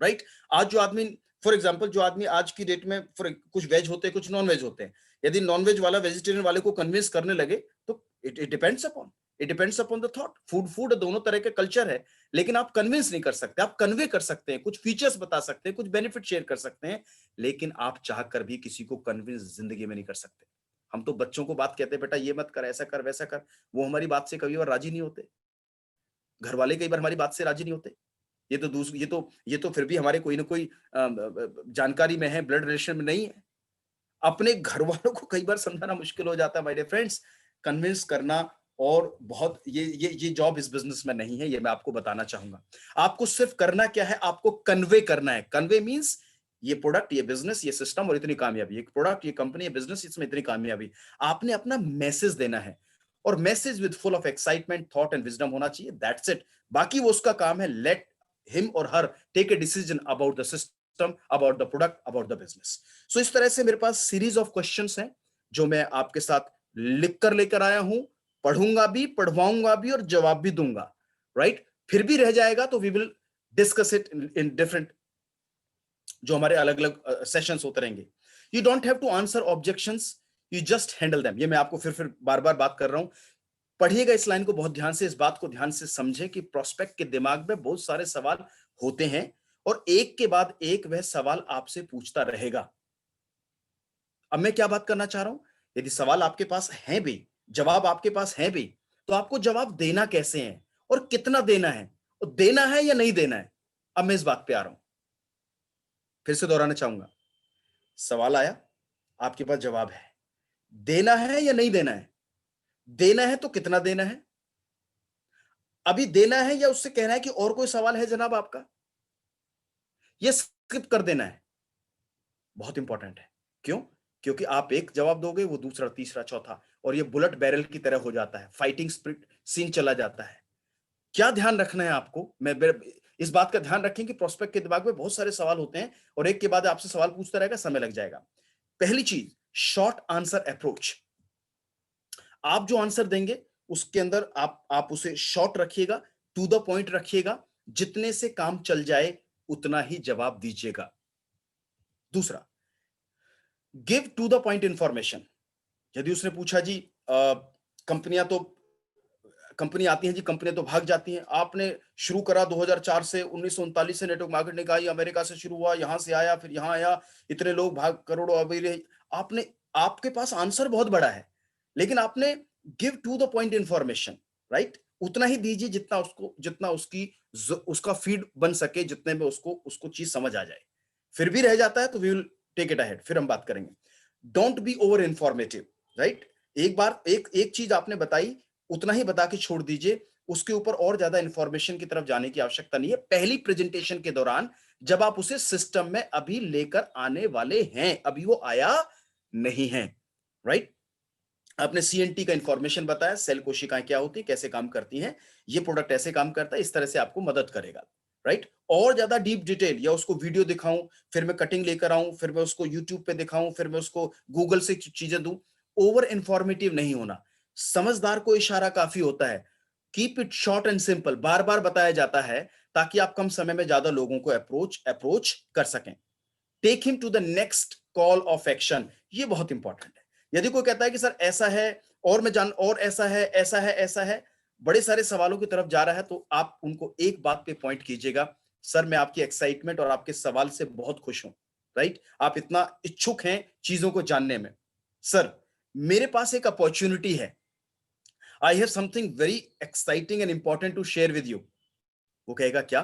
राइट? आज जो आदमी, फॉर एग्जाम्पल, जो आदमी आज की डेट में कुछ वेज होते हैं, कुछ नॉन वेज होते हैं, यदि नॉन वेज वाला वेजिटेरियन वाले को कन्विंस करने लगे तो it depends upon the thought. Food दोनों तरह के कल्चर है, लेकिन आप कन्विंस नहीं कर सकते। आप कन्वे कर सकते हैं, कुछ फीचर्स बता सकते हैं, कुछ बेनिफिट शेयर कर सकते हैं, लेकिन आप चाहकर भी किसी को कन्विंस जिंदगी में नहीं कर सकते। हम तो बच्चों को बात कहते हैं, बेटा ये मत कर, ऐसा कर, वैसा कर, वो हमारी बात से कभी बार राजी नहीं होते। घर वाले कई बार हमारी बात से राजी नहीं होते। ये तो फिर भी हमारे कोई ना कोई जानकारी में है, ब्लड रिलेशन में नहीं है। अपने घर वालों को कई बार समझाना मुश्किल हो जाता है माय डियर फ्रेंड्स। कन्विंस करना और बहुत ये जॉब इस बिजनेस में नहीं है, ये मैं आपको बताना चाहूंगा। आपको सिर्फ करना क्या है, आपको कन्वे करना है। कन्वे मींस ये प्रोडक्ट, ये बिजनेस, ये सिस्टम और इतनी कामयाबी, ये प्रोडक्ट, ये कंपनी, ये बिजनेस, इसमें इतनी कामयाबी। आपने अपना मैसेज देना है, और message with full of excitement, thought and wisdom होना चाहिए। That's it. बाकी वो उसका काम है, लेट हिम और her take a decision about the system, about the product, about the business. So इस तरह से मेरे पास सीरीज ऑफ क्वेश्चंस हैं जो मैं आपके साथ लिख कर लेकर आया हूं। पढ़ूंगा भी, पढ़वाऊंगा भी और जवाब भी दूंगा, राइट? फिर भी रह जाएगा तो we will discuss it in different, जो हमारे अलग अलग सेशंस होते रहेंगे। You don't have to answer objections, you just handle them. ये मैं आपको फिर बार बार बात कर रहा हूं। पढ़िएगा इस लाइन को बहुत ध्यान से, इस बात को ध्यान से समझें कि प्रोस्पेक्ट के दिमाग में बहुत सारे सवाल होते हैं, और एक के बाद एक वह सवाल आपसे पूछता रहेगा। अब मैं क्या बात करना चाह रहा हूं, यदि सवाल आपके पास हैं भी, जवाब आपके पास हैं भी, तो आपको जवाब देना कैसे है और कितना देना है, और देना है या नहीं देना है। अब मैं इस बात पे आ रहा हूं, फिर से दोहराना चाहूंगा। सवाल आया, आपके पास जवाब है, देना है या नहीं देना है। देना है तो कितना देना है, अभी देना है, या उससे कहना है कि और कोई सवाल है जनाब आपका, ये स्किप कर देना है। बहुत इंपॉर्टेंट है। क्यों? क्योंकि आप एक जवाब दोगे, वो दूसरा, तीसरा, चौथा, और ये बुलेट बैरल की तरह हो जाता है, फाइटिंग स्पिरिट सीन चला जाता है। क्या ध्यान रखना है आपको, मैं इस बात का ध्यान रखें कि प्रोस्पेक्ट के दिमाग में बहुत सारे सवाल होते हैं, और एक के बाद आपसे सवाल पूछता रहेगा, समय लग जाएगा। पहली चीज, शॉर्ट आंसर अप्रोच। आप जो आंसर देंगे उसके अंदर आप उसे शॉर्ट रखिएगा, टू द पॉइंट रखिएगा, जितने से काम चल जाए उतना ही जवाब दीजिएगा। दूसरा, give to the point information. यदि उसने पूछा जी कंपनी आती हैं जी, कंपनियां तो भाग जाती हैं, आपने शुरू करा 2004 से 1939 से नेटवर्क मार्केटिंग का, अमेरिका से शुरू हुआ, यहां से आया, फिर यहां आया, इतने लोग भाग, करोड़ों अभी, आपने, आपके पास आंसर बहुत बड़ा है, लेकिन आपने give to the point information, right? उतना ही दीजिए जितना उसका फीड बन सके, जितने में उसको चीज समझ आ जाए। फिर भी रह जाता है तो we will take it ahead, फिर हम बात करेंगे। Don't be over informative, right? एक बार एक चीज आपने बताई, उतना ही बता के छोड़ दीजिए, उसके ऊपर और ज्यादा इंफॉर्मेशन की तरफ जाने की आवश्यकता नहीं है। पहली प्रेजेंटेशन के दौरान जब आप उसे सिस्टम में अभी लेकर आने वाले हैं, अभी वो आया नहीं है, राइट? आपने सीएनटी का इंफॉर्मेशन बताया, सेल कोशिकाएं क्या होती है, कैसे काम करती हैं, ये प्रोडक्ट ऐसे काम करता है, इस तरह से आपको मदद करेगा, राइट? और ज्यादा डीप डिटेल या उसको वीडियो दिखाऊं, फिर मैं कटिंग लेकर आऊं, फिर मैं उसको यूट्यूब पे दिखाऊं, फिर मैं उसको गूगल से चीजें दूं, ओवर इंफॉर्मेटिव नहीं होना। समझदार को इशारा काफी होता है। Keep it short and simple, बार बार बताया जाता है ताकि आप कम समय में ज्यादा लोगों को अप्रोच कर सकें। Take him to the next call of action, ये बहुत इंपॉर्टेंट है। यदि कोई कहता है कि सर ऐसा है और मैं जान और ऐसा है ऐसा है ऐसा है, बड़े सारे सवालों की तरफ जा रहा है, तो आप उनको एक बात पे पॉइंट कीजिएगा, सर मैं आपकी एक्साइटमेंट और आपके सवाल से बहुत खुश हूं, राइट? आप इतना इच्छुक हैं चीजों को जानने में। सर मेरे पास एक अपॉर्चुनिटी है, I have something very exciting and important to share with you. वो कहेगा क्या?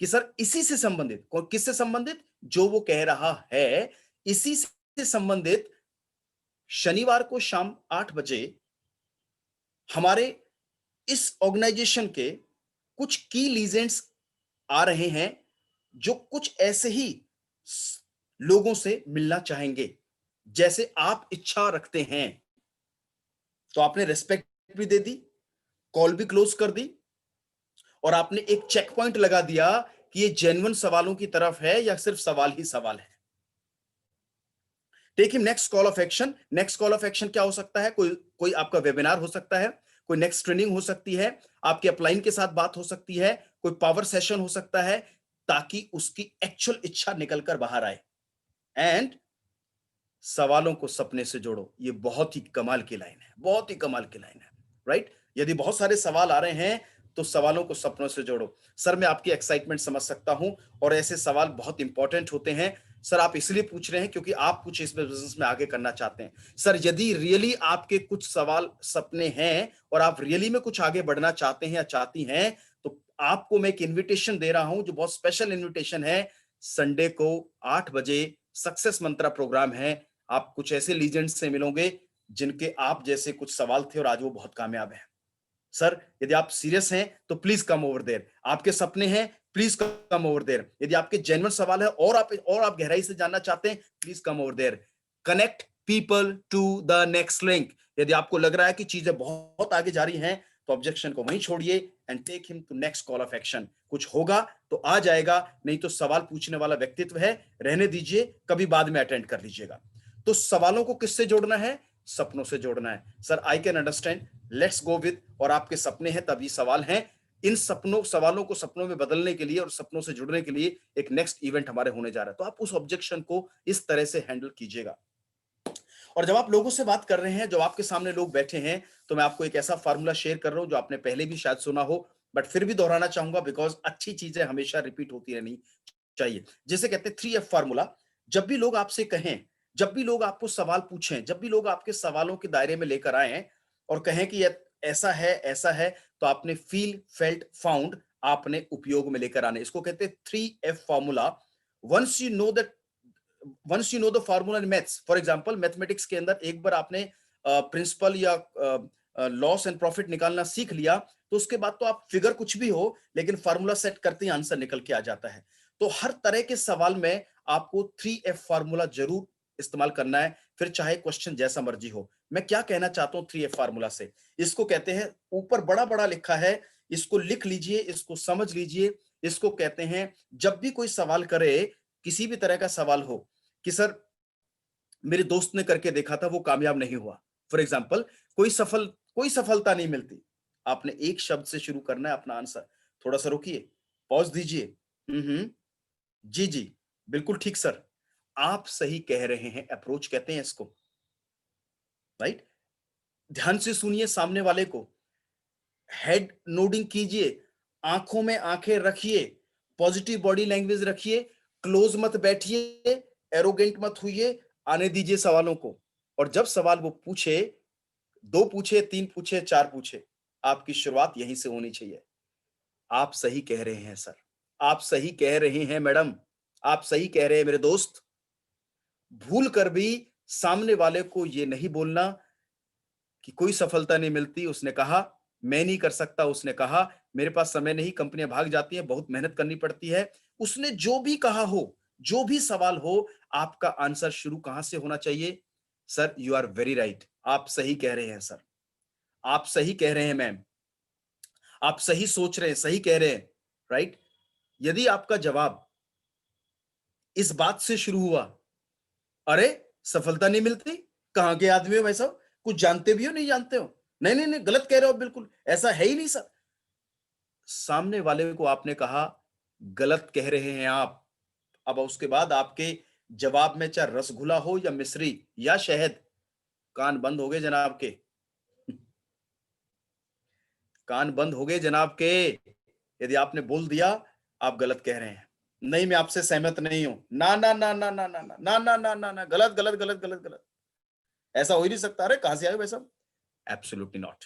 कि सर इसी से संबंधित, किससे संबंधित? जो वो कह रहा है इसी से संबंधित शनिवार को शाम 8 बजे हमारे इस ऑर्गेनाइजेशन के कुछ की लीजेंड्स आ रहे हैं जो कुछ ऐसे ही लोगों से मिलना चाहेंगे जैसे आप इच्छा रखते हैं। तो आपने रिस्पेक्ट भी दे दी, कॉल भी क्लोज कर दी, और आपने एक चेक पॉइंट लगा दिया कि ये जेन्युइन सवालों की तरफ है या सिर्फ सवाल ही सवाल है। Take him next call of action. Next call of action क्या हो सकता है? कोई आपका वेबिनार हो सकता है, कोई नेक्स्ट ट्रेनिंग हो सकती है, आपके अपलाइन के साथ बात हो सकती है, कोई पावर सेशन हो सकता है, ताकि उसकी एक्चुअल इच्छा निकलकर बाहर आए। एंड सवालों को सपने से जोड़ो, ये बहुत ही कमाल की लाइन है, बहुत ही कमाल की लाइन है, राइट? यदि बहुत सारे सवाल आ रहे हैं तो सवालों को सपनों से जोड़ो। सर मैं आपकी एक्साइटमेंट समझ सकता हूं, और ऐसे सवाल बहुत इंपॉर्टेंट होते हैं। सर आप इसलिए पूछ रहे हैं क्योंकि आप कुछ इस बिजनेस में आगे करना चाहते हैं। सर यदि रियली आपके कुछ सवाल सपने हैं और आप रियली में कुछ आगे बढ़ना चाहते हैं या चाहती हैं, तो आपको मैं एक इन्विटेशन दे रहा हूं जो बहुत स्पेशल इन्विटेशन है। संडे को 8 बजे सक्सेस मंत्रा प्रोग्राम है। आप कुछ ऐसे लीजेंड से मिलोगे जिनके आप जैसे कुछ सवाल थे और आज वो बहुत कामयाब हैं। सर यदि आप सीरियस हैं तो प्लीज कम ओवर देयर। आपके सपने हैं, प्लीज कम ओवर देयर। यदि आपके जेन्युइन सवाल है और आप गहराई से जानना चाहते हैं, please come over there. Connect people to the next link. यदि आपको लग रहा है कि चीजें बहुत आगे जा रही हैं, तो ऑब्जेक्शन को वहीं छोड़िए and take him to next call of action. कुछ होगा तो आ जाएगा, नहीं तो सवाल पूछने वाला व्यक्तित्व है, रहने दीजिए, कभी बाद में अटेंड कर लीजिएगा। तो सवालों को किससे जोड़ना है? सपनों से जोड़ना है। Sir I can understand, let's go with. और आपके सपने हैं तभी सवाल हैं। इन सवालों को सपनों में बदलने के लिए और सपनों से जुड़ने के लिए एक नेक्स्ट इवेंट हमारे होने जा रहा है। तो आप उस ऑब्जेक्शन को इस तरह से हैंडल कीजिएगा। और जब आप लोगों से बात कर रहे हैं, जब आपके सामने लोग बैठे हैं, तो मैं आपको एक ऐसा फार्मूला शेयर कर रहा हूं जो आपने पहले भी शायद सुना हो, बट फिर भी दोहराना चाहूंगा बिकॉज अच्छी चीजें हमेशा रिपीट होती रहनी चाहिए। जिसे कहते हैं 3F फार्मूला। जब भी लोग आपसे कहें, जब भी लोग आपको सवाल पूछें, जब भी लोग आपके सवालों के दायरे में लेकर आए और कहें कि ऐसा है, तो आपने फील, फेल्ट, फाउंड आपने उपयोग में लेकर आने। इसको कहते हैं 3F formula. Once you know that, once you know the formula in maths, for example mathematics के अंदर एक बार आपने प्रिंसिपल या लॉस एंड प्रॉफिट निकालना सीख लिया, तो उसके बाद तो आप फिगर कुछ भी हो, लेकिन फार्मूला सेट करते ही आंसर निकल के आ जाता है। तो हर तरह के सवाल में आपको 3F फार्मूला जरूर इस्तेमाल करना है, फिर चाहे क्वेश्चन जैसा मर्जी हो। मैं क्या कहना चाहता हूं 3F फार्मूला से? इसको कहते हैं, ऊपर बड़ा बड़ा लिखा है, इसको लिख लीजिए, इसको समझ लीजिए। इसको कहते हैं, जब भी कोई सवाल करे, किसी भी तरह का सवाल हो कि सर मेरे दोस्त ने करके देखा था, वो कामयाब नहीं हुआ, फॉर एग्जाम्पल कोई सफलता नहीं मिलती, आपने एक शब्द से शुरू करना है अपना आंसर। थोड़ा सा रुकिए, पॉज दीजिए। जी जी, बिल्कुल ठीक सर, आप सही कह रहे हैं, अप्रोच कहते हैं इसको, राइट? ध्यान से सुनिए सामने वाले को, हेड नोडिंग कीजिए, आंखों में आंखें रखिए, पॉजिटिव बॉडी लैंग्वेज रखिए, क्लोज मत बैठिए, एरोगेंट मत होइए, आने दीजिए सवालों को। और जब सवाल वो पूछे, 2 पूछे, 3 पूछे, 4 पूछे, आपकी शुरुआत यहीं से होनी चाहिए। आप सही कह रहे हैं सर, आप सही कह रहे हैं मैडम, आप सही कह रहे हैं मेरे दोस्त। भूल कर भी सामने वाले को ये नहीं बोलना कि कोई सफलता नहीं मिलती, उसने कहा, मैं नहीं कर सकता, उसने कहा, मेरे पास समय नहीं, कंपनियां भाग जाती हैं, बहुत मेहनत करनी पड़ती है, उसने जो भी कहा हो, जो भी सवाल हो, आपका आंसर शुरू कहां से होना चाहिए? Sir, you are very right, आप सही कह रहे हैं सर, आप सही कह रहे हैं मैम, आप सही सोच रहे हैं, सही कह रहे हैं, राइट? यदि आपका जवाब इस बात से शुरू हुआ, अरे सफलता नहीं मिलती, कहां के आदमी हो भाई साहब, कुछ जानते भी हो नहीं जानते हो, नहीं नहीं नहीं गलत कह रहे हो, बिल्कुल ऐसा है ही नहीं सर। सामने वाले को आपने कहा गलत कह रहे हैं आप, अब उसके बाद आपके जवाब में चाहे रसगुल्ला हो या मिश्री या शहद, कान बंद हो गए जनाब के, कान बंद हो गए जनाब के। यदि आपने बोल दिया आप गलत कह रहे हैं, नहीं मैं आपसे सहमत नहीं हूं, ना ना ना ना ना ना ना ना ना ना ना ना, गलत गलत गलत गलत गलत, ऐसा हो ही नहीं सकता, अरे कहां से आए वैसा? Absolutely not.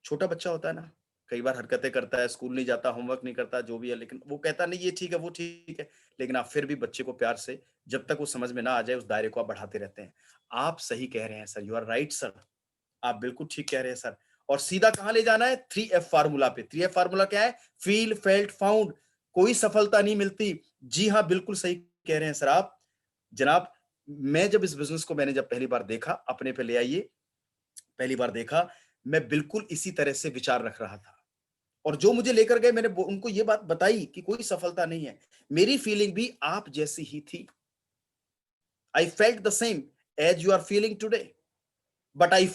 छोटा बच्चा होता है ना, कई बार हरकतें करता है, स्कूल नहीं जाता, होमवर्क नहीं करता, जो भी है, लेकिन वो कहता नहीं ये ठीक है, वो ठीक है, लेकिन आप फिर भी बच्चे को प्यार से, जब तक वो समझ में ना आ जाए, उस दायरे को आप बढ़ाते रहते हैं। आप सही कह रहे हैं sir, you are right sir, आप बिल्कुल ठीक कह रहे हैं सर। और सीधा कहां ले जाना है? 3F फार्मूला पे। 3F फार्मूला क्या है? Feel, felt, found. कोई सफलता नहीं मिलती। जी हाँ, बिल्कुल सही कह रहे हैं सर आप। जनाब, मैं जब इस बिजनेस को मैंने जब पहली बार देखा, अपने पे ले आइए, पहली बार देखा, मैं बिल्कुल इसी तरह से विचार रख रहा था। और जो मुझे लेकर गए, मैंने उनको ये बात बताई कि कोई सफलता नहीं है। मेरी फीलिंग भी आप जैसी ही थी। I felt the same as you are feeling today. But I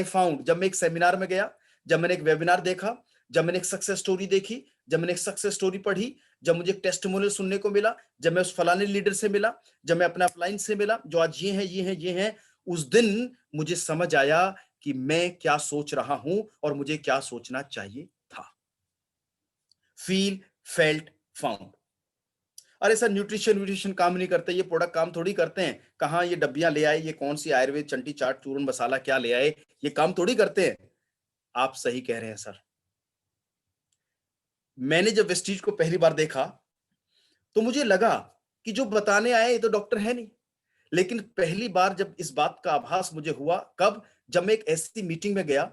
found जब मैं एक सेमिनार में गया, जब मैंने एक वेबिनार देखा, जब मैंने एक सक्सेस स्टोरी देखी, जब मैंने एक सक्सेस स्टोरी पढ़ी, जब मुझे एक टेस्टिमोनियल सुनने को मिला, जब मैं उस फलाने लीडर से मिला, जब मैं अपने अपलाइन से मिला, जो आज ये हैं ये हैं ये हैं, उस दिन मुझे समझ आया कि मैं क्या सोच रहा हूं और मुझे क्या सोचना चाहिए था। Feel, felt, found. अरे सर, न्यूट्रिशन काम नहीं करते, ये प्रोडक्ट काम थोड़ी करते हैं, कहाँ ये डब्बियां ले आए, ये कौन सी आयुर्वेद चंटी चाट चूर्ण मसाला क्या ले आए, ये काम थोड़ी करते हैं। आप सही कह रहे हैं सर। मैंने जब वेस्टीज को पहली बार देखा, तो मुझे लगा कि जो बताने आए ये तो डॉक्टर है नहीं। लेकिन पहली बार जब इस बात का आभास मुझे हुआ, कब? जब मैं एक ऐसी मीटिंग में गया,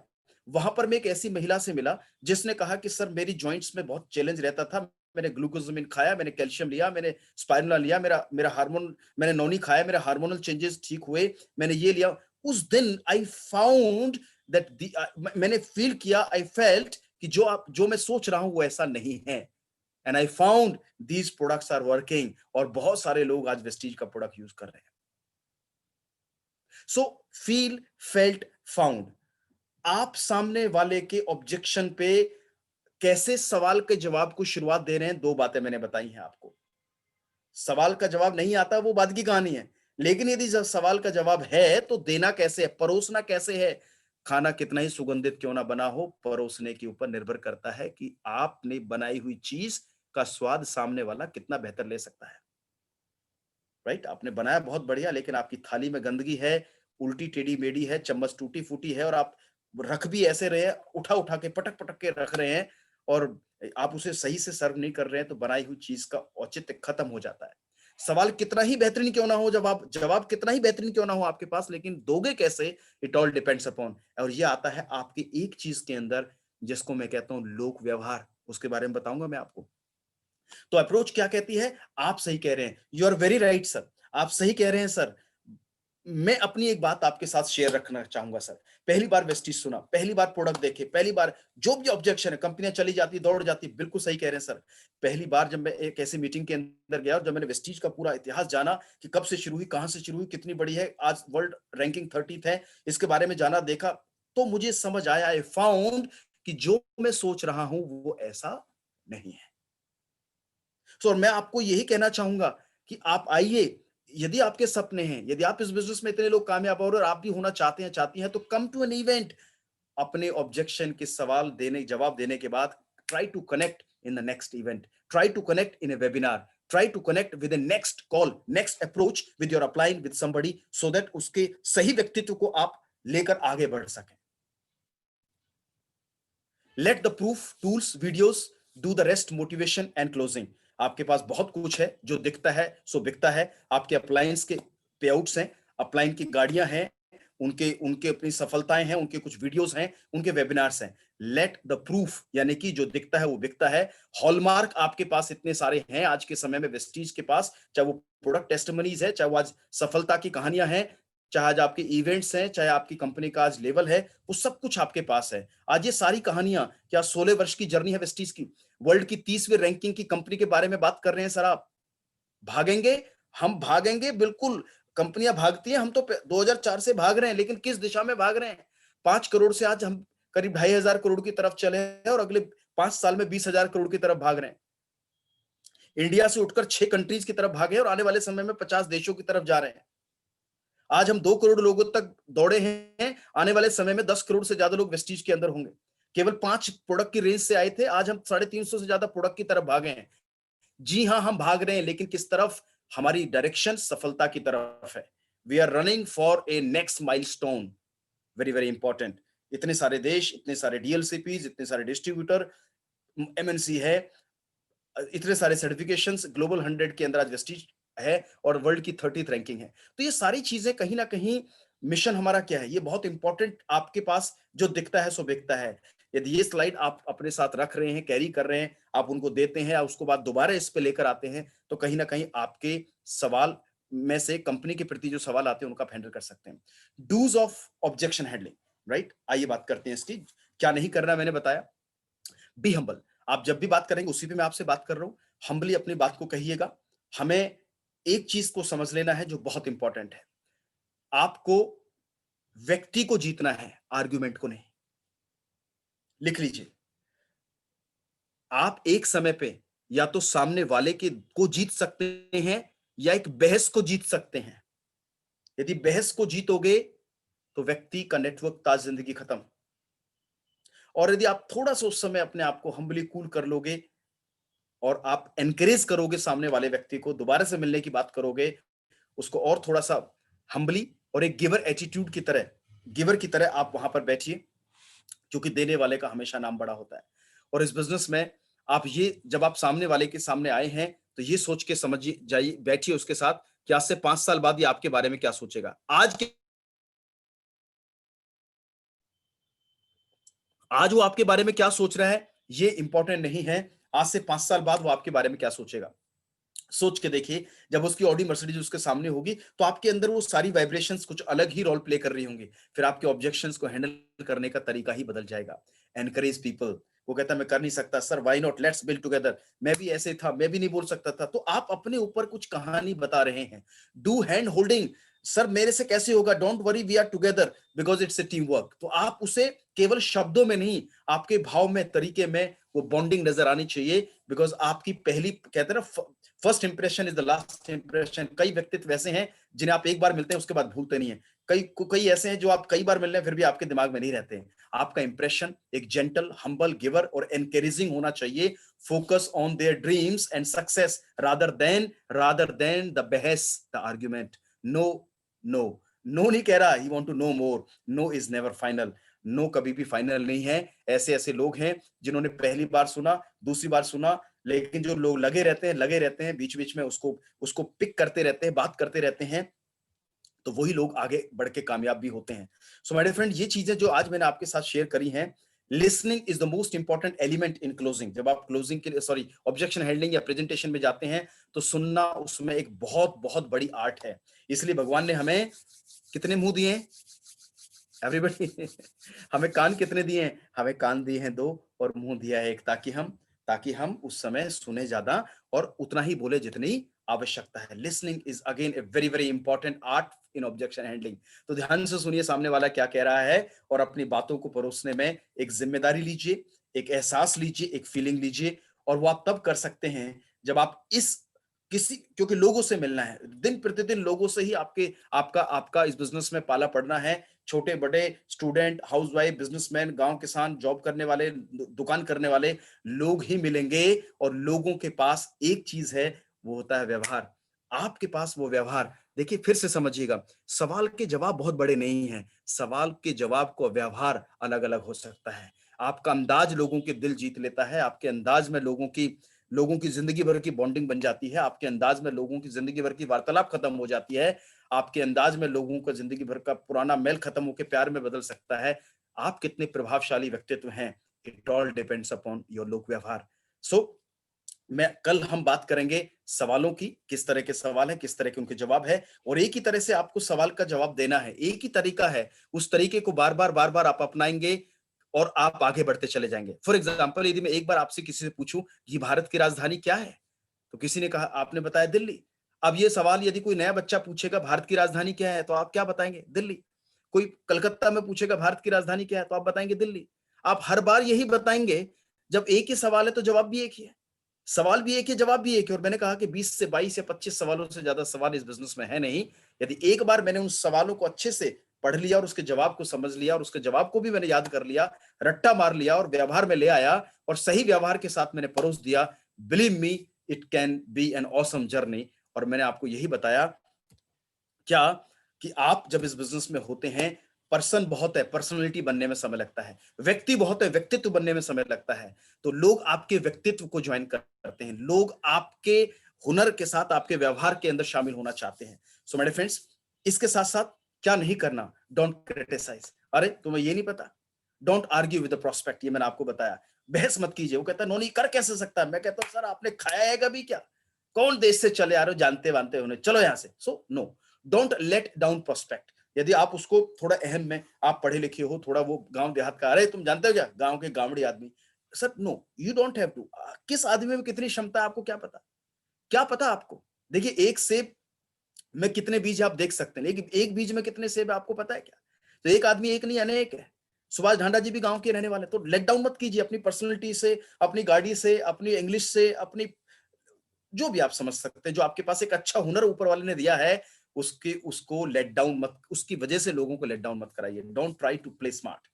वहां पर मैं एक ऐसी महिला से मिला जिसने कहा कि सर मेरी जॉइंट्स में बहुत चैलेंज रहता था, मैंने ग्लूकोजामिन खाया, मैंने कैल्शियम लिया, मैंने स्पाइरुलिना लिया, मेरा मेरा हार्मोन, मैंने नोनी खाया, मेरा हार्मोनल चेंजेस ठीक हुए, मैंने ये लिया। उस दिन आई फाउंड दैट मैंने फील किया, आई फेल्ट कि जो मैं सोच रहा हूं वो ऐसा नहीं है। And I found these products are working, और बहुत सारे लोग आज वेस्टीज का प्रोडक्ट यूज कर रहे हैं। So feel, felt, found. आप सामने वाले के ऑब्जेक्शन पे कैसे सवाल के जवाब को शुरुआत दे रहे हैं, दो बातें मैंने बताई हैं आपको। सवाल का जवाब नहीं आता वो बात की कहानी है, लेकिन यदि सवाल का जवाब है तो देना कैसे है, परोसना कैसे है। खाना कितना ही सुगंधित क्यों ना बना हो, परोसने के ऊपर निर्भर करता है कि आपने बनाई हुई चीज का स्वाद सामने वाला कितना बेहतर ले सकता है। राइट? आपने बनाया बहुत बढ़िया, लेकिन आपकी थाली में गंदगी है, उल्टी टेढ़ी मेढ़ी है, चम्मच टूटी फूटी है, और आप रख भी ऐसे रहे हैं, उठा उठा के पटक पटक के रख रहे हैं, और आप उसे सही से सर्व नहीं कर रहे हैं, तो बनाई हुई चीज का औचित्य खत्म हो जाता है। सवाल कितना ही बेहतरीन क्यों ना हो, जवाब कितना ही बेहतरीन क्यों ना हो आपके पास, लेकिन दोगे कैसे, इट ऑल डिपेंड्स अपॉन। और ये आता है आपकी एक चीज के अंदर, जिसको मैं कहता हूं लोक व्यवहार, उसके बारे में बताऊंगा मैं आपको। तो अप्रोच क्या कहती है? आप सही कह रहे हैं, you are very right sir, आप सही कह रहे हैं सर। मैं अपनी एक बात आपके साथ शेयर रखना चाहूंगा सर। पहली बार वेस्टीज सुना, पहली बार प्रोडक्ट देखे, पहली बार जो भी ऑब्जेक्शन है, कंपनियां चली जाती दौड़ जाती, बिल्कुल सही कह रहे हैं सर। पहली बार जब मैं एक ऐसी मीटिंग के अंदर गया और जब मैंने वेस्टीज का पूरा इतिहास जाना कि कब से शुरू हुई, कहां से शुरू हुई, कितनी बड़ी है, आज वर्ल्ड रैंकिंग 30th है, इसके बारे में जाना, देखा, तो मुझे समझ आया, आई फाउंड कि जो मैं सोच रहा हूं वो ऐसा नहीं है। सो मैं आपको यही कहना चाहूंगा कि आप आइए, यदि आपके सपने हैं, यदि आप इस बिजनेस में इतने लोग कामयाब हो रहे हैं और आप भी होना चाहते हैं, चाहती हैं, तो कम टू एन इवेंट। अपने ऑब्जेक्शन के सवाल देने, जवाब देने के बाद try to connect in the next event, try to connect in a webinar, try to connect with a next call, next approach with your upline with somebody, so that उसके सही व्यक्तित्व को आप लेकर आगे बढ़ सकें। Let the proof, tools, videos do the rest, motivation and closing. आपके पास बहुत कुछ है, जो दिखता है सो बिकता है। आपके अप्लायंस के पेआउट्स हैं, अपलाइन की गाड़ियां हैं, उनके उनके अपनी सफलताएं हैं, उनके कुछ वीडियोस हैं, उनके वेबिनार्स हैं। लेट द प्रूफ, यानी कि जो दिखता है वो बिकता है। हॉलमार्क आपके पास इतने सारे हैं आज के समय में वेस्टीज के पास, चाहे वो प्रोडक्ट टेस्टिमनीज है, चाहे वो आज सफलता की कहानियां हैं, चाहे आज आपके इवेंट्स हैं, चाहे आपकी कंपनी का आज लेवल है, वो सब कुछ आपके पास है। आज ये सारी कहानियां, क्या 16 वर्ष की जर्नी है वेस्टीज की, वर्ल्ड की 30वीं रैंकिंग की कंपनी के बारे में बात कर रहे हैं सर। आप भागेंगे, हम भागेंगे, बिल्कुल कंपनियां भागती हैं, हम तो 2004 से भाग रहे हैं, लेकिन किस दिशा में भाग रहे हैं? 5 करोड़ से आज हम करीब 2,500 करोड़ की तरफ चले हैं और अगले 5 साल में 20,000 करोड़ की तरफ भाग रहे हैं। इंडिया से उठकर 6 कंट्रीज की तरफ भागे और आने वाले समय में 50 देशों की तरफ जा रहे हैं। आज हम 2 करोड़ लोगों तक दौड़े हैं, आने वाले समय में 10 करोड़ से ज्यादा लोग वेस्टीज के अंदर होंगे। केवल 5 प्रोडक्ट की रेंज से आए थे, आज हम 350 से ज्यादा प्रोडक्ट की तरफ भागे हैं। जी हां, हम भाग रहे हैं, लेकिन किस तरफ? हमारी डायरेक्शन सफलता की तरफ है। We are running for a next milestone, very very important. इतने सारे देश, इतने सारे डीएलसीपीज, इतने सारे डिस्ट्रीब्यूटर, एमएनसी है, इतने सारे सर्टिफिकेशंस, ग्लोबल 100 के अंदर आज वेस्टीज है और वर्ल्ड की 30th रैंकिंग है। तो ये सारी चीजें कहीं ना कहीं, मिशन हमारा क्या है, ये बहुत इंपॉर्टेंट। आपके पास जो दिखता है सो बिकता है। यदि ये स्लाइड आप अपने साथ रख रहे हैं, कैरी कर रहे हैं, आप उनको देते हैं और उसको बाद दोबारा इस पे लेकर आते हैं, तो कहीं ना कहीं आपके सवाल में से कंपनी के प्रति जो सवाल आते हैं उनका आप हैंडल कर सकते हैं। Do's of objection handling, right? आइए बात करते हैं इसकी। क्या नहीं करना मैंने बताया। Be humble. आप जब भी बात करेंगे, उसी पे मैं आपसे बात कर रहा हूं, हम्बली अपनी बात को कहिएगा। हमें एक चीज को समझ लेना है जो बहुत इंपॉर्टेंट है, आपको व्यक्ति को जीतना है, आर्गुमेंट को नहीं। लिख लीजिए, आप एक समय पे या तो सामने वाले के को जीत सकते हैं या एक बहस को जीत सकते हैं। यदि बहस को जीतोगे तो व्यक्ति का नेटवर्क, ताज जिंदगी खत्म। और यदि आप थोड़ा सा उस समय अपने आप को हम्बली कूल कर लोगे और आप एनकरेज करोगे सामने वाले व्यक्ति को, दोबारा से मिलने की बात करोगे उसको, और थोड़ा सा हम्बली और एक गिवर एटीट्यूड की तरह, गिवर की तरह आप वहां पर बैठिए, क्योंकि देने वाले का हमेशा नाम बड़ा होता है। और इस बिजनेस में आप ये, जब आप सामने वाले के सामने आए हैं तो ये सोच के समझिए, जाइए बैठिए उसके साथ कि आज से 5 साल बाद ये आपके बारे में क्या सोचेगा। आज वो आपके बारे में क्या सोच रहा है ये इंपॉर्टेंट नहीं है, आज से 5 साल बाद वो आपके बारे में क्या सोचेगा। सोच के देखिए, जब उसकी ऑडी मर्सिडीज उसके सामने होगी तो आपके अंदर वो सारी वाइब्रेशंस कुछ अलग ही रोल प्ले कर रही होंगी। फिर आपके ऑब्जेक्शंस को हैंडल करने का तरीका ही बदल जाएगा। Encourage people. वो कहता है मैं कर नहीं सकता sir, why not, let's build together. मैं भी ऐसे था, मैं भी नहीं बोल सकता था। तो आप अपने ऊपर कुछ कहानी बता रहे हैं। Do hand holding. सर मेरे से कैसे होगा, don't worry, we are together because it's a team work. तो आप उसे केवल शब्दों में नहीं, आपके भाव में, तरीके में वो बॉन्डिंग नजर आनी चाहिए। बिकॉज आपकी पहली, कहते हैं ना, first impression is the last impression. कई व्यक्तित्व ऐसे हैं जिन्हें आप एक बार मिलते हैं उसके बाद भूलते नहीं है। कई ऐसे हैं जो आप कई बार मिल रहे हैं फिर भी आपके दिमाग में नहीं रहते हैं। आपका इंप्रेशन एक जेंटल, हम्बल, गिवर और एनकरेजिंग होना चाहिए। Focus on their dreams and success rather than the बहस, the argument. No, no, no नहीं कह रहा, he want to know more. No is never final. No कभी भी फाइनल नहीं है। ऐसे ऐसे लोग हैं जिन्होंने पहली बार सुना, दूसरी बार सुना, लेकिन जो लोग लगे रहते हैं बीच बीच में उसको उसको पिक करते रहते हैं, बात करते रहते हैं, तो वही लोग आगे बढ़ के कामयाब भी होते हैं। सो माय डियर फ्रेंड, ये चीजें जो आज मैंने आपके साथ शेयर करी हैं, listening is the most important element in closing. जब आप क्लोजिंग के लिए, सॉरी, ऑब्जेक्शन हैंडलिंग या प्रेजेंटेशन में जाते हैं तो सुनना उसमें एक बहुत बहुत बड़ी आर्ट है। इसलिए भगवान ने हमें कितने मुंह दिए हैं एवरीबॉडी? हमें कान कितने दिए हैं? हमें कान दिए हैं 2 और मुंह दिया है 1, ताकि हम उस समय सुने ज्यादा और उतना ही बोले जितनी आवश्यकता है। Listening is again a very very important art in objection handling. तो ध्यान से सुनिए सामने वाला क्या कह रहा है और अपनी बातों को परोसने में एक जिम्मेदारी लीजिए, एक एहसास लीजिए, एक फीलिंग लीजिए। और वो आप तब कर सकते हैं जब आप इस किसी, क्योंकि लोगों से मिलना है, दिन प्रतिदिन लोगों से ही आपका आपका इस बिजनेस में पाला पड़ना है। छोटे बड़े, स्टूडेंट, हाउसवाइफ, बिजनेसमैन, गांव किसान, जॉब करने वाले, दुकान करने वाले लोग ही मिलेंगे। और लोगों के पास एक चीज है, वो होता है व्यवहार। आपके पास वो व्यवहार, देखिए फिर से समझिएगा, सवाल के जवाब बहुत बड़े नहीं हैं, सवाल के जवाब को व्यवहार अलग अलग हो सकता है। आपका अंदाज लोगों के दिल जीत लेता है, आपके अंदाज में लोगों की जिंदगी भर की बॉन्डिंग बन जाती है, आपके अंदाज में लोगों की जिंदगी भर की वार्तालाप खत्म हो जाती है। आपके अंदाज में लोगों का जिंदगी भर का पुराना मैल खत्म होकर प्यार में बदल सकता है। आप कितने प्रभावशाली व्यक्तित्व हैं, it all depends upon your लोक व्यवहार। सो मैं कल हम बात करेंगे सवालों की, किस तरह के सवाल है, किस तरह के उनके जवाब है, और एक ही तरह से आपको सवाल का जवाब देना है, एक ही तरीका है, उस तरीके को बार बार आप अपनाएंगे और आप आगे बढ़ते चले जाएंगे। फॉर एग्जाम्पल, यदि मैं एक बार आपसे किसी से पूछूं कि भारत की राजधानी क्या है, तो किसी ने कहा, आपने बताया दिल्ली। अब ये सवाल यदि कोई नया बच्चा पूछेगा भारत की राजधानी क्या है, तो आप क्या बताएंगे? दिल्ली। कोई कलकत्ता में पूछेगा भारत की राजधानी क्या है, तो आप बताएंगे दिल्ली। आप हर बार यही बताएंगे। जब एक ही सवाल है तो जवाब भी एक ही है, सवाल भी एक है, जवाब भी एक है। और मैंने कहा कि 20 से 22 या 25 सवालों से ज्यादा सवाल इस बिजनेस में है नहीं। यदि एक बार मैंने उन सवालों को अच्छे से पढ़ लिया और उसके जवाब को समझ लिया और उसके जवाब को भी मैंने याद कर लिया, रट्टा मार लिया और व्यवहार में ले आया और सही व्यवहार के साथ मैंने परोस दिया, believe me, it can be an awesome journey. और मैंने आपको यही बताया क्या कि आप जब इस बिजनेस में होते हैं, पर्सन बहुत है, पर्सनालिटी बनने में समय लगता है, व्यक्ति बहुत है, व्यक्तित्व बनने में समय लगता है। तो लोग आपके व्यक्तित्व को ज्वाइन करते हैं, लोग आपके हुनर के साथ आपके व्यवहार के अंदर शामिल होना चाहते हैं। सो माय फ्रेंड्स, इसके साथ साथ क्या नहीं करना, डोंट क्रिटिसाइज। अरे तुम्हें ये नहीं पता, don't argue with the prospect, ये मैंने आपको बताया। बहस मत कीजिए। वो कहता है नोनी कर कैसे सकता है, मैं कहता हूं सर आपने खाया है कभी क्या, कौन देश से चले आ रहे हो जानते वानते होने, चलो यहां से। So no, don't let down prospect. यदि आप उसको थोड़ा अहम में, आप पढ़े लिखे हो, थोड़ा वो गांव देहात का, अरे तुम जानते हो क्या गांव के गावड़ी आदमी, sir no, you don't have to. किस आदमी में कितनी क्षमता है आपको क्या पता, क्या पता आपको? देखिए, एक सेब में कितने बीज आप देख सकते हैं, लेकिन एक बीज में कितने सेब है आपको पता है क्या? तो एक आदमी एक नहीं, अनेक है। सुभाष ढांडा जी भी गांव के रहने वाले। तो लेट डाउन मत कीजिए अपनी पर्सनैलिटी से, अपनी गाड़ी से, अपनी इंग्लिश से, अपनी जो भी आप समझ सकते हैं, जो आपके पास एक अच्छा हुनर ऊपर वाले ने दिया है, उसके उसको लेट डाउन मत, उसकी वजह से लोगों को लेट डाउन मत कराइए। Don't try to play smart,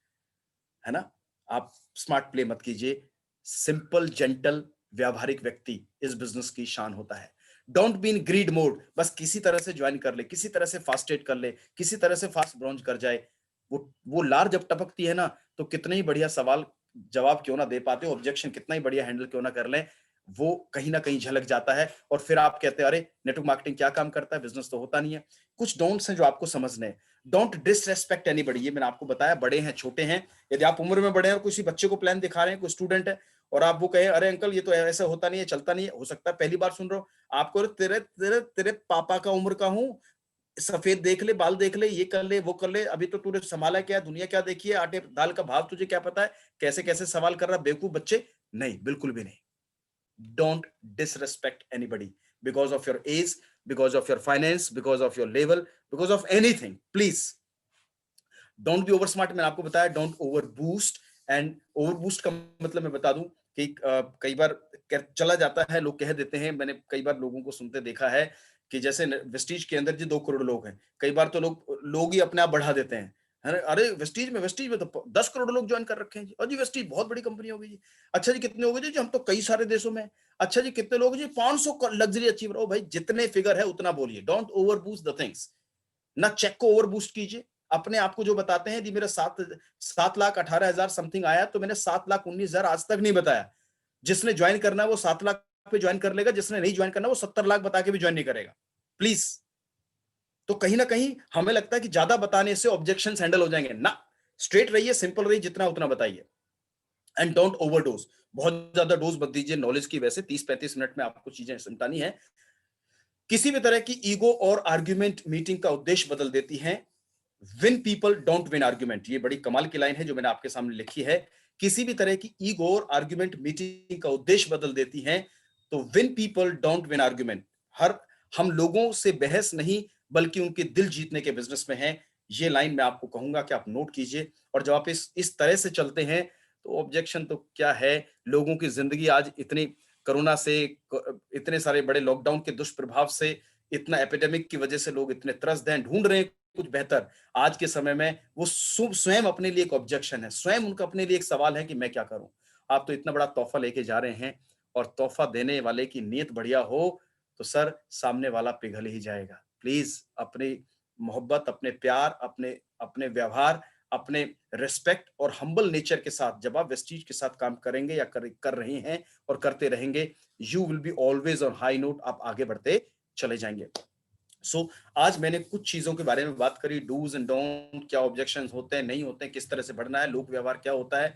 है ना? आप स्मार्ट प्ले मत कीजिए। सिंपल, जेंटल, व्यावहारिक व्यक्ति इस बिजनेस की शान होता है। Don't be in greed mode, बस किसी तरह से ज्वाइन कर ले, किसी तरह से फास्टेड कर ले, किसी तरह से फास्ट ब्रॉन्ज कर जाए। वो लार जब टपकती है ना, तो कितने ही बढ़िया सवाल जवाब क्यों ना दे पाते हो, ऑब्जेक्शन कितना ही बढ़िया हैंडल क्यों ना कर लें, वो कहीं ना कहीं झलक जाता है। और फिर आप कहते हैं अरे नेटवर्क मार्केटिंग क्या काम करता है, बिजनेस तो होता नहीं है। कुछ डोंट्स हैं जो आपको समझने हैं। डोंट डिसरेस्पेक्ट एनीबॉडी, ये मैंने आपको बताया, बड़े हैं छोटे हैं। यदि आप उम्र में बड़े हैं और किसी बच्चे को प्लान दिखा रहे हैं, कोई स्टूडेंट है, और आप वो कहे अरे अंकल ये तो ऐसा होता नहीं है, चलता नहीं है, हो सकता है पहली बार सुन रहे हो आपको, तेरे तेरे तेरे पापा का उम्र का हूं, सफेद देख ले, बाल देख ले, ये कर ले, वो कर ले, अभी तो तूने संभाला क्या, दुनिया क्या देखी है, आटे दाल का भाव तुझे क्या पता है, कैसे कैसे सवाल कर रहा बेवकूफ बच्चे। नहीं, बिल्कुल भी नहीं। Don't disrespect anybody because of your age, because of your finance, because of your level, because of anything. Please don't be over smart. मैंने आपको बताया don't over boost, and over boost का मतलब मैं बता दूं कि कई बार चला जाता है, लोग कह देते हैं, मैंने कई बार लोगों को सुनते देखा है कि जैसे वेस्टीज के अंदर जी 2 करोड़ लोग हैं, कई बार तो लोग ही अपने आप बढ़ा देते हैं, है ना? अरे वेस्टीज में तो 10 करोड़ लोग ज्वाइन कर रखे हैं जी, और जी वेस्टीज बहुत बड़ी कंपनी हो गई जी। अच्छा जी कितने हो गए जी, हम तो कई सारे देशों में। अच्छा जी कितने लोग जी, 500 लग्जरी अचीवर हो। भाई जितने फिगर है उतना बोलिए, don't over boost the things. ना चेक को ओवर बूस्ट कीजिए। अपने आप को जो बताते हैं, यदि मेरा 7,18,000 समथिंग आया, तो मैंने 7,19,000 आज तक नहीं बताया। जिसने ज्वाइन करना है वो 7 लाख पे ज्वाइन कर लेगा, जिसने नहीं ज्वाइन करना वो 70 लाख बता के भी ज्वाइन नहीं करेगा, प्लीज। तो कहीं ना कहीं हमें लगता है कि ज्यादा बताने से ऑब्जेक्शंस हैंडल हो जाएंगे ना। स्ट्रेट रहिए, सिंपल रहिए, जितना उतना बताइए। एंड डोंट ओवरडोज, बहुत ज्यादा डोज मत दीजिए नॉलेज की। वैसे 30-35 मिनट में आपको चीजें समझानी है। किसी भी तरह की ईगो और आर्ग्यूमेंट मीटिंग का उद्देश्य बदल देती है। Win people don't win argument, ये बड़ी कमाल की लाइन है जो मैंने आपके सामने लिखी है। किसी भी तरह की ईगो और आर्ग्यूमेंट मीटिंग का उद्देश्य बदल देती है। तो win people don't win argument, हम लोगों से बहस नहीं बल्कि उनके दिल जीतने के बिजनेस में है। ये लाइन मैं आपको कहूंगा कि आप नोट कीजिए। और जब आप इस तरह से चलते हैं, तो ऑब्जेक्शन तो क्या है। लोगों की जिंदगी आज इतनी कोरोना से, इतने सारे बड़े लॉकडाउन के दुष्प्रभाव से, इतना एपिडेमिक की वजह से लोग इतने त्रस्त हैं, ढूंढ रहे हैं कुछ बेहतर। आज के समय में वो स्वयं अपने लिए एक ऑब्जेक्शन है, स्वयं उनका अपने लिए एक सवाल है कि मैं क्या करूं। आप तो इतना बड़ा तोहफा लेके जा रहे हैं, और तोहफा देने वाले की नीयत बढ़िया हो तो सर सामने वाला पिघल ही जाएगा। प्लीज अपनी मोहब्बत, अपने प्यार, अपने अपने व्यवहार, अपने रिस्पेक्ट और हम्बल नेचर के साथ जब आप वेस्टीज के साथ काम करेंगे या कर रहे हैं और करते रहेंगे, you will be always on high note, आप आगे बढ़ते चले जाएंगे। सो आज मैंने कुछ चीजों के बारे में बात करी, डूज एंड डोंट, क्या ऑब्जेक्शन होते हैं, नहीं होते हैं, किस तरह से बढ़ना है, लोक व्यवहार क्या होता है,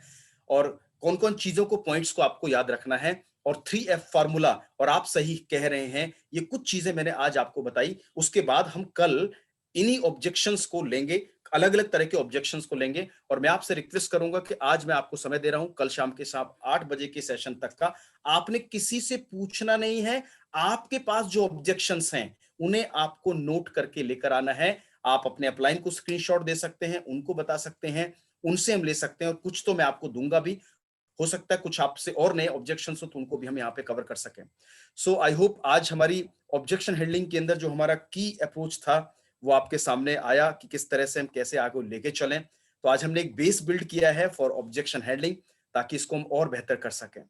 और कौन कौन चीजों को, पॉइंट्स को आपको याद रखना है, और 3F फार्मूला। और आप सही कह रहे हैं, ये कुछ चीजें मैंने आज आपको बताई। उसके बाद हम कल इन्हीं ऑब्जेक्शंस को लेंगे, अलग अलग तरह के ऑब्जेक्शंस को लेंगे। और मैं आपसे रिक्वेस्ट करूंगा कि आज मैं आपको समय दे रहा हूं, कल शाम के 8 बजे के सेशन तक का। आपने किसी से पूछना नहीं है, आपके पास जो ऑब्जेक्शंस हैं उन्हें आपको नोट करके लेकर आना है। आप अपने अपलाइन को स्क्रीनशॉट दे सकते हैं, उनको बता सकते हैं, उनसे हम ले सकते हैं, और कुछ तो मैं आपको दूंगा भी। हो सकता है कुछ आपसे और नए ऑब्जेक्शंस हो तो उनको भी हम यहाँ पे कवर कर सकें। सो आई होप आज हमारी ऑब्जेक्शन हैंडलिंग के अंदर जो हमारा की अप्रोच था वो आपके सामने आया कि किस तरह से हम कैसे आगे लेके चलें। तो आज हमने एक बेस बिल्ड किया है फॉर ऑब्जेक्शन हैंडलिंग, ताकि इसको हम और बेहतर कर सकें।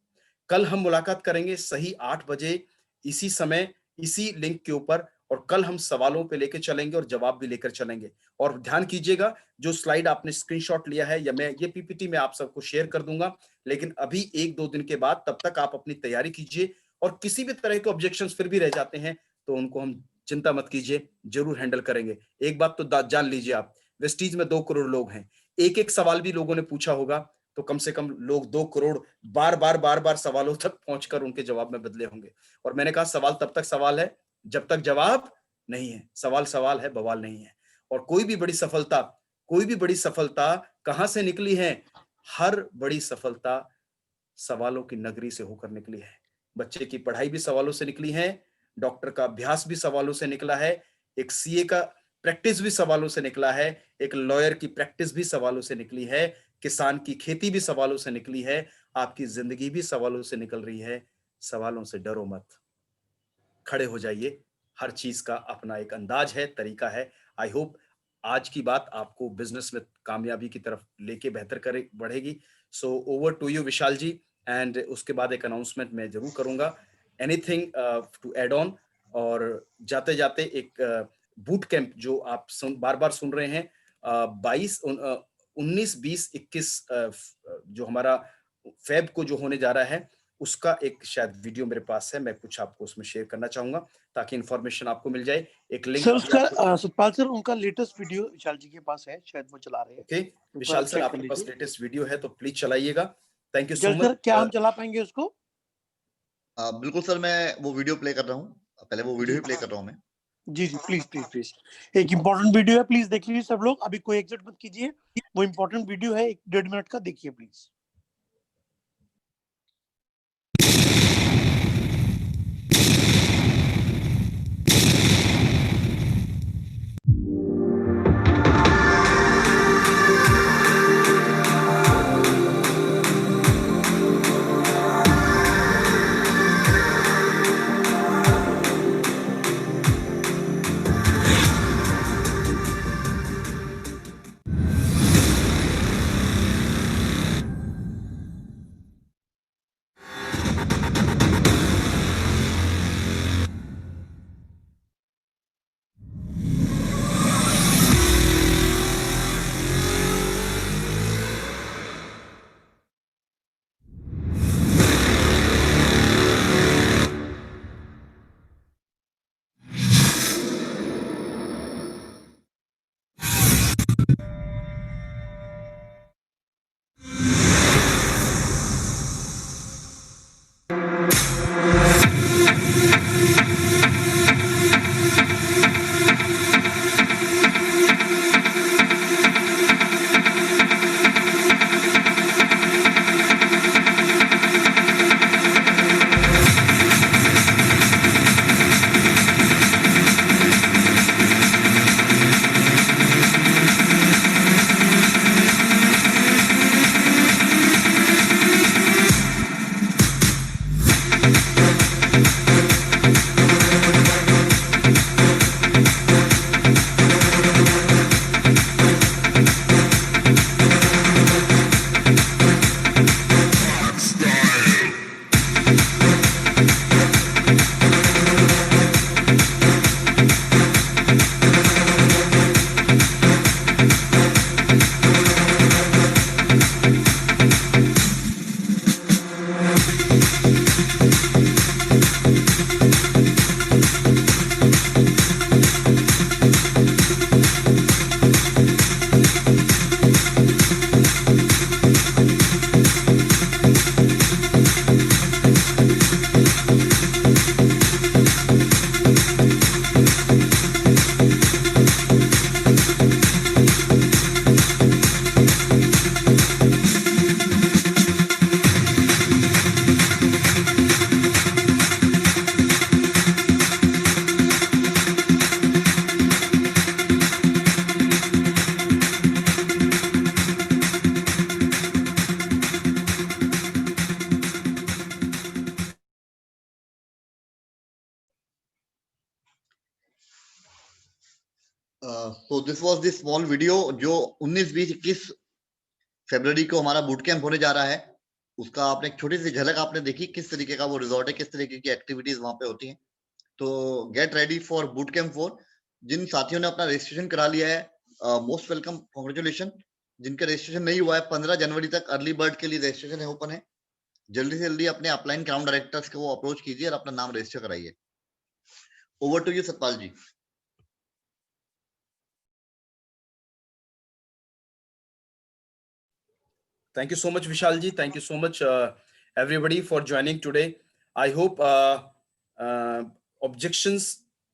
कल हम मुलाकात करेंगे सही 8 बजे, इसी समय, इसी लिंक के ऊपर, और कल हम सवालों पे लेके चलेंगे और जवाब भी लेकर चलेंगे। और ध्यान कीजिएगा, जो स्लाइड आपने स्क्रीनशॉट लिया है, या मैं ये पीपीटी में आप सबको शेयर कर दूंगा, लेकिन अभी 1-2 दिन के बाद, तब तक आप अपनी तैयारी कीजिए। और किसी भी तरह के ऑब्जेक्शंस फिर भी रह जाते हैं तो उनको हम, चिंता मत कीजिए, जरूर हैंडल करेंगे। एक बात तो जान लीजिए आप, वेस्टीज में 2 करोड़ लोग हैं, एक एक सवाल भी लोगों ने पूछा होगा तो कम से कम लोग 2 करोड़ बार बार सवालों तक पहुंचकर उनके जवाब में बदले होंगे। और मैंने कहा, सवाल तब तक सवाल है जब तक जवाब नहीं है। सवाल सवाल है, बवाल नहीं है। और कोई भी बड़ी सफलता कहां से निकली है? हर बड़ी सफलता सवालों की नगरी से होकर निकली है। बच्चे की पढ़ाई भी सवालों से निकली है, डॉक्टर का अभ्यास भी सवालों से निकला है, एक सीए का प्रैक्टिस भी सवालों से निकला है, एक लॉयर की प्रैक्टिस भी सवालों से निकली है, किसान की खेती भी सवालों से निकली है, आपकी जिंदगी भी सवालों से निकल रही है। सवालों से डरो मत, खड़े हो जाइए। हर चीज का अपना एक अंदाज है, तरीका है। आई होप आज की बात आपको बिजनेस में कामयाबी की तरफ लेके बेहतर करे बढ़ेगी। So over to you Vishal ji, and उसके बाद एक अनाउंसमेंट मैं जरूर करूंगा। Anything to add on? और जाते जाते एक बूट कैंप जो आप बार बार सुन रहे हैं, 19, 20, 21 जो हमारा फेब को जो होने जा रहा है, उसका एक शायद वीडियो मेरे पास है, मैं कुछ आपको उसमें शेयर करना चाहूंगा ताकि इंफॉर्मेशन आपको मिल जाए। एक लिंक सर उसका सतपाल सर, उनका लेटेस्ट वीडियो विशाल जी के पास है, शायद वो चला रहे हैं। ओके विशाल सर, आपके पास लेटेस्ट वीडियो है तो प्लीज चलाइएगा। Thank you so much. Sir क्या हम चला पाएंगे उसको? बिल्कुल सर, मैं वो वीडियो प्ले कर रहा हूँ, पहले वो वीडियो ही प्ले कर रहा हूँ मैं। जी जी, प्लीज प्लीज प्लीज, एक इम्पोर्टेंट वीडियो है, प्लीज देख लीजिए सब लोग, अभी कोई एग्जिट मत कीजिए, वो इम्पोर्टेंट वीडियो है, 1-1.5 मिनट का, देखिए please. So this was the small video जो 19, 20, 21 फरवरी को हमारा बूट कैंप होने जा रहा है। उसका आपने एक छोटी सी झलक आपने देखी, किस तरीके का वो रिजॉर्ट है, किस तरीके की एक्टिविटीज वहां पे होती हैं। तो get ready for boot camp 4। जिन साथियों ने अपना रजिस्ट्रेशन करा लिया है, मोस्ट वेलकम, कांग्रेचुलेशन। जिनका रजिस्ट्रेशन नहीं हुआ है, 15 जनवरी तक अर्ली बर्ड के लिए रजिस्ट्रेशन है, ओपन है। जल्दी से जल्दी अपने अपलाइन ग्राउंड डायरेक्टर्स को अप्रोच कीजिए और अपना नाम रजिस्टर कराइए। Over to you Satpal ji. Thank you so much, Vishal ji. Thank you so much, everybody, for joining today. I hope objections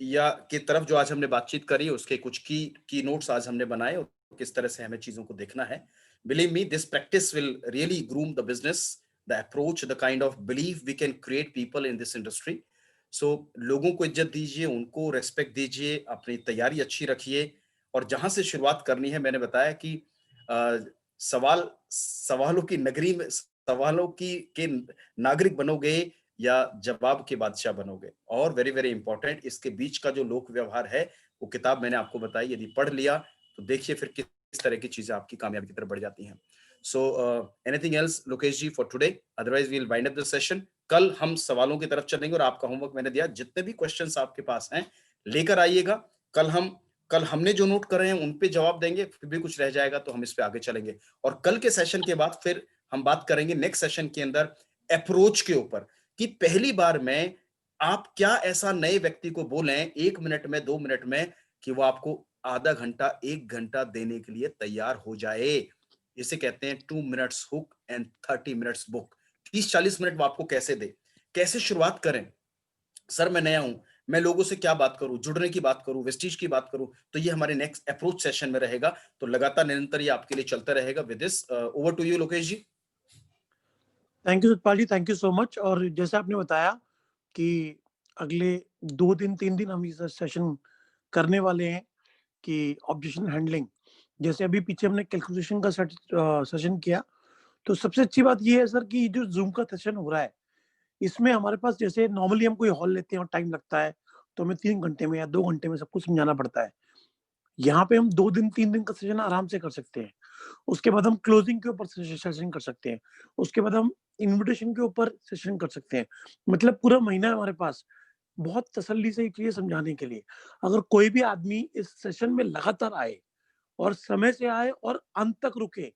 या की तरफ जो आज हमने बातचीत करी उसके कुछ की नोट्स आज हमने बनाए और किस तरह से हमें चीजों को देखना है. Believe me, this practice will really groom the business, the approach, the kind of belief we can create people in this industry. So लोगों को इज्जत दीजिए, उनको रेस्पेक्ट दीजिए, अपनी तैयारी अच्छी रखिए और जहां से शुरुआत करनी है, मैंने बताया कि सवालों की नगरी में सवालों की के नागरिक बनोगे या जवाब के बादशाह बनोगे। और वेरी वेरी इंपॉर्टेंट, इसके बीच का जो लोक व्यवहार है वो किताब मैंने आपको बताई, यदि पढ़ लिया तो देखिए फिर किस तरह की चीजें आपकी कामयाबी की तरफ बढ़ जाती हैं। So anything else Lokesh ji for today? Otherwise we will wind up the session. कल हम सवालों की तरफ चलेंगे और आपका होमवर्क मैंने दिया, जितने भी क्वेश्चंस आपके पास हैं लेकर आइएगा। कल हमने जो नोट कर रहे हैं उन पे जवाब देंगे, फिर भी कुछ रह जाएगा तो हम इस पे आगे चलेंगे। और कल के सेशन के बाद फिर हम बात करेंगे नेक्स्ट सेशन के अंदर अप्रोच के ऊपर, कि पहली बार में आप क्या ऐसा नए व्यक्ति को बोलें 1 मिनट में, 2 मिनट में, कि वो आपको आधा घंटा 1 घंटा देने के लिए तैयार हो जाए। इसे कहते हैं 2 minutes hook and 30 minutes book. 30-40 minute वो आपको कैसे दे, कैसे शुरुआत करें। सर मैं नया हूं, मैं लोगों से क्या बात करूं, जुड़ने की बात करूं, वेस्टीज की बात करूं, तो ये हमारे नेक्स्ट अप्रोच सेशन में रहेगा। तो लगातार निरंतर ये आपके लिए चलता रहेगा। With this over to you Lokesh ji. Thank you Satpal ji, thank you so much. और जैसे आपने बताया कि अगले 2 दिन 3 दिन हम इस सेशन करने वाले हैं कि ऑब्जेक्शन हैंडलिंग, जैसे अभी पीछे हमने कैलकुलेशन का सेशन किया, तो सबसे अच्छी बात ये है सर कि जो जूम का सेशन हो रहा है इसमें हमारे पास, जैसे नॉर्मली हम कोई हॉल लेते हैं और टाइम लगता है तो हमें 3 घंटे में या 2 घंटे में सब कुछ समझाना पड़ता है। यहाँ पे हम 2 दिन 3 दिन का सेशन आराम से कर सकते हैं। उसके बाद हम क्लोजिंग के ऊपर सेशन कर सकते हैं, उसके बाद हम इन्विटेशन के ऊपर सेशन कर सकते हैं। मतलब पूरा महीना है हमारे पास बहुत तसल्ली से चीजें समझाने के लिए। अगर कोई भी आदमी इस सेशन में लगातार आए और समय से आए और अंत तक रुके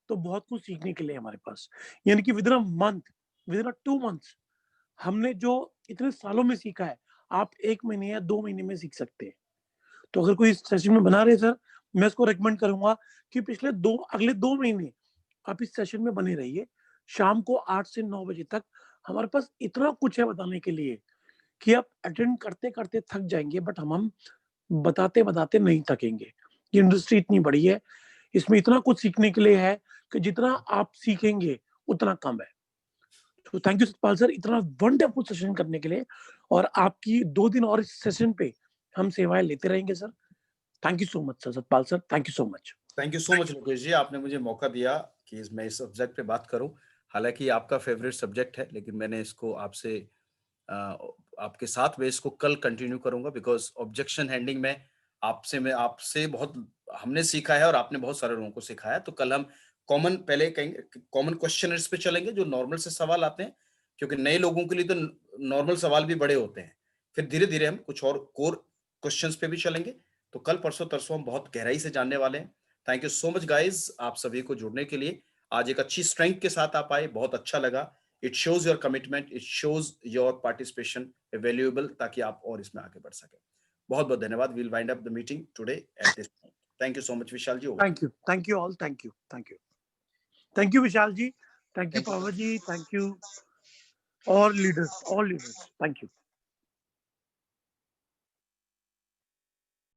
तो बहुत कुछ सीखने के लिए हमारे पास, यानी कि with in a month, with in a 2 months हमने जो इतने सालों में सीखा है आप 1 महीने या 2 महीने में सीख सकते हैं। तो अगर कोई इस सेशन में बना रहे सर, मैं इसको रेकमेंड करूंगा कि अगले 2 महीने आप इस सेशन में बने रहिए। शाम को 8 से 9 बजे तक हमारे पास इतना कुछ है बताने के लिए कि आप अटेंड करते करते थक जाएंगे, बट हम बताते बताते नहीं थकेंगे। ये इंडस्ट्री इतनी बड़ी है, इसमें इतना कुछ सीखने के लिए है कि जितना आप सीखेंगे उतना कम है। तो थैंक यू सतपाल सर इतना वंडरफुल सेशन करने के लिए, और आपकी 2 दिन और इस सेशन पे हम सेवाएं लेते रहेंगे sir. Thank you so much sir, Satpal sir, thank you so much. Thank you so much Lokesh ji, आपने मुझे मौका दिया कि मैं इस सब्जेक्ट पे बात करूं। हालांकि आपका फेवरेट सब्जेक्ट है, लेकिन मैंने इसको आपसे आपके साथ में इसको कल कंटिन्यू करूंगा, बिकॉज ऑब्जेक्शन हैंडलिंग में मैं आपसे बहुत हमने सीखा है और आपने बहुत सारे लोगों को सिखाया। तो कल हम पहले कहेंगे कॉमन क्वेश्चनर्स पे चलेंगे, जो नॉर्मल से सवाल आते हैं, क्योंकि नए लोगों के लिए तो नॉर्मल सवाल भी बड़े होते हैं। फिर धीरे धीरे हम कुछ और कोर क्वेश्चंस पे भी चलेंगे। तो कल परसों तरसों हम बहुत गहराई से जानने वाले हैं। Thank you so much guys, आप सभी को जुड़ने के लिए। आज एक अच्छी स्ट्रेंथ के साथ आप आए, बहुत अच्छा लगा। It shows your commitment, it shows your participation valuable, ताकि आप और इसमें आगे बढ़ सके। बहुत बहुत धन्यवाद। We'll wind up the meeting today at this point. Thank you so much Vishal ji. Thank you all, thank you Vishal ji, thank you Thank you, power sir. जी, thank you all leaders, thank you.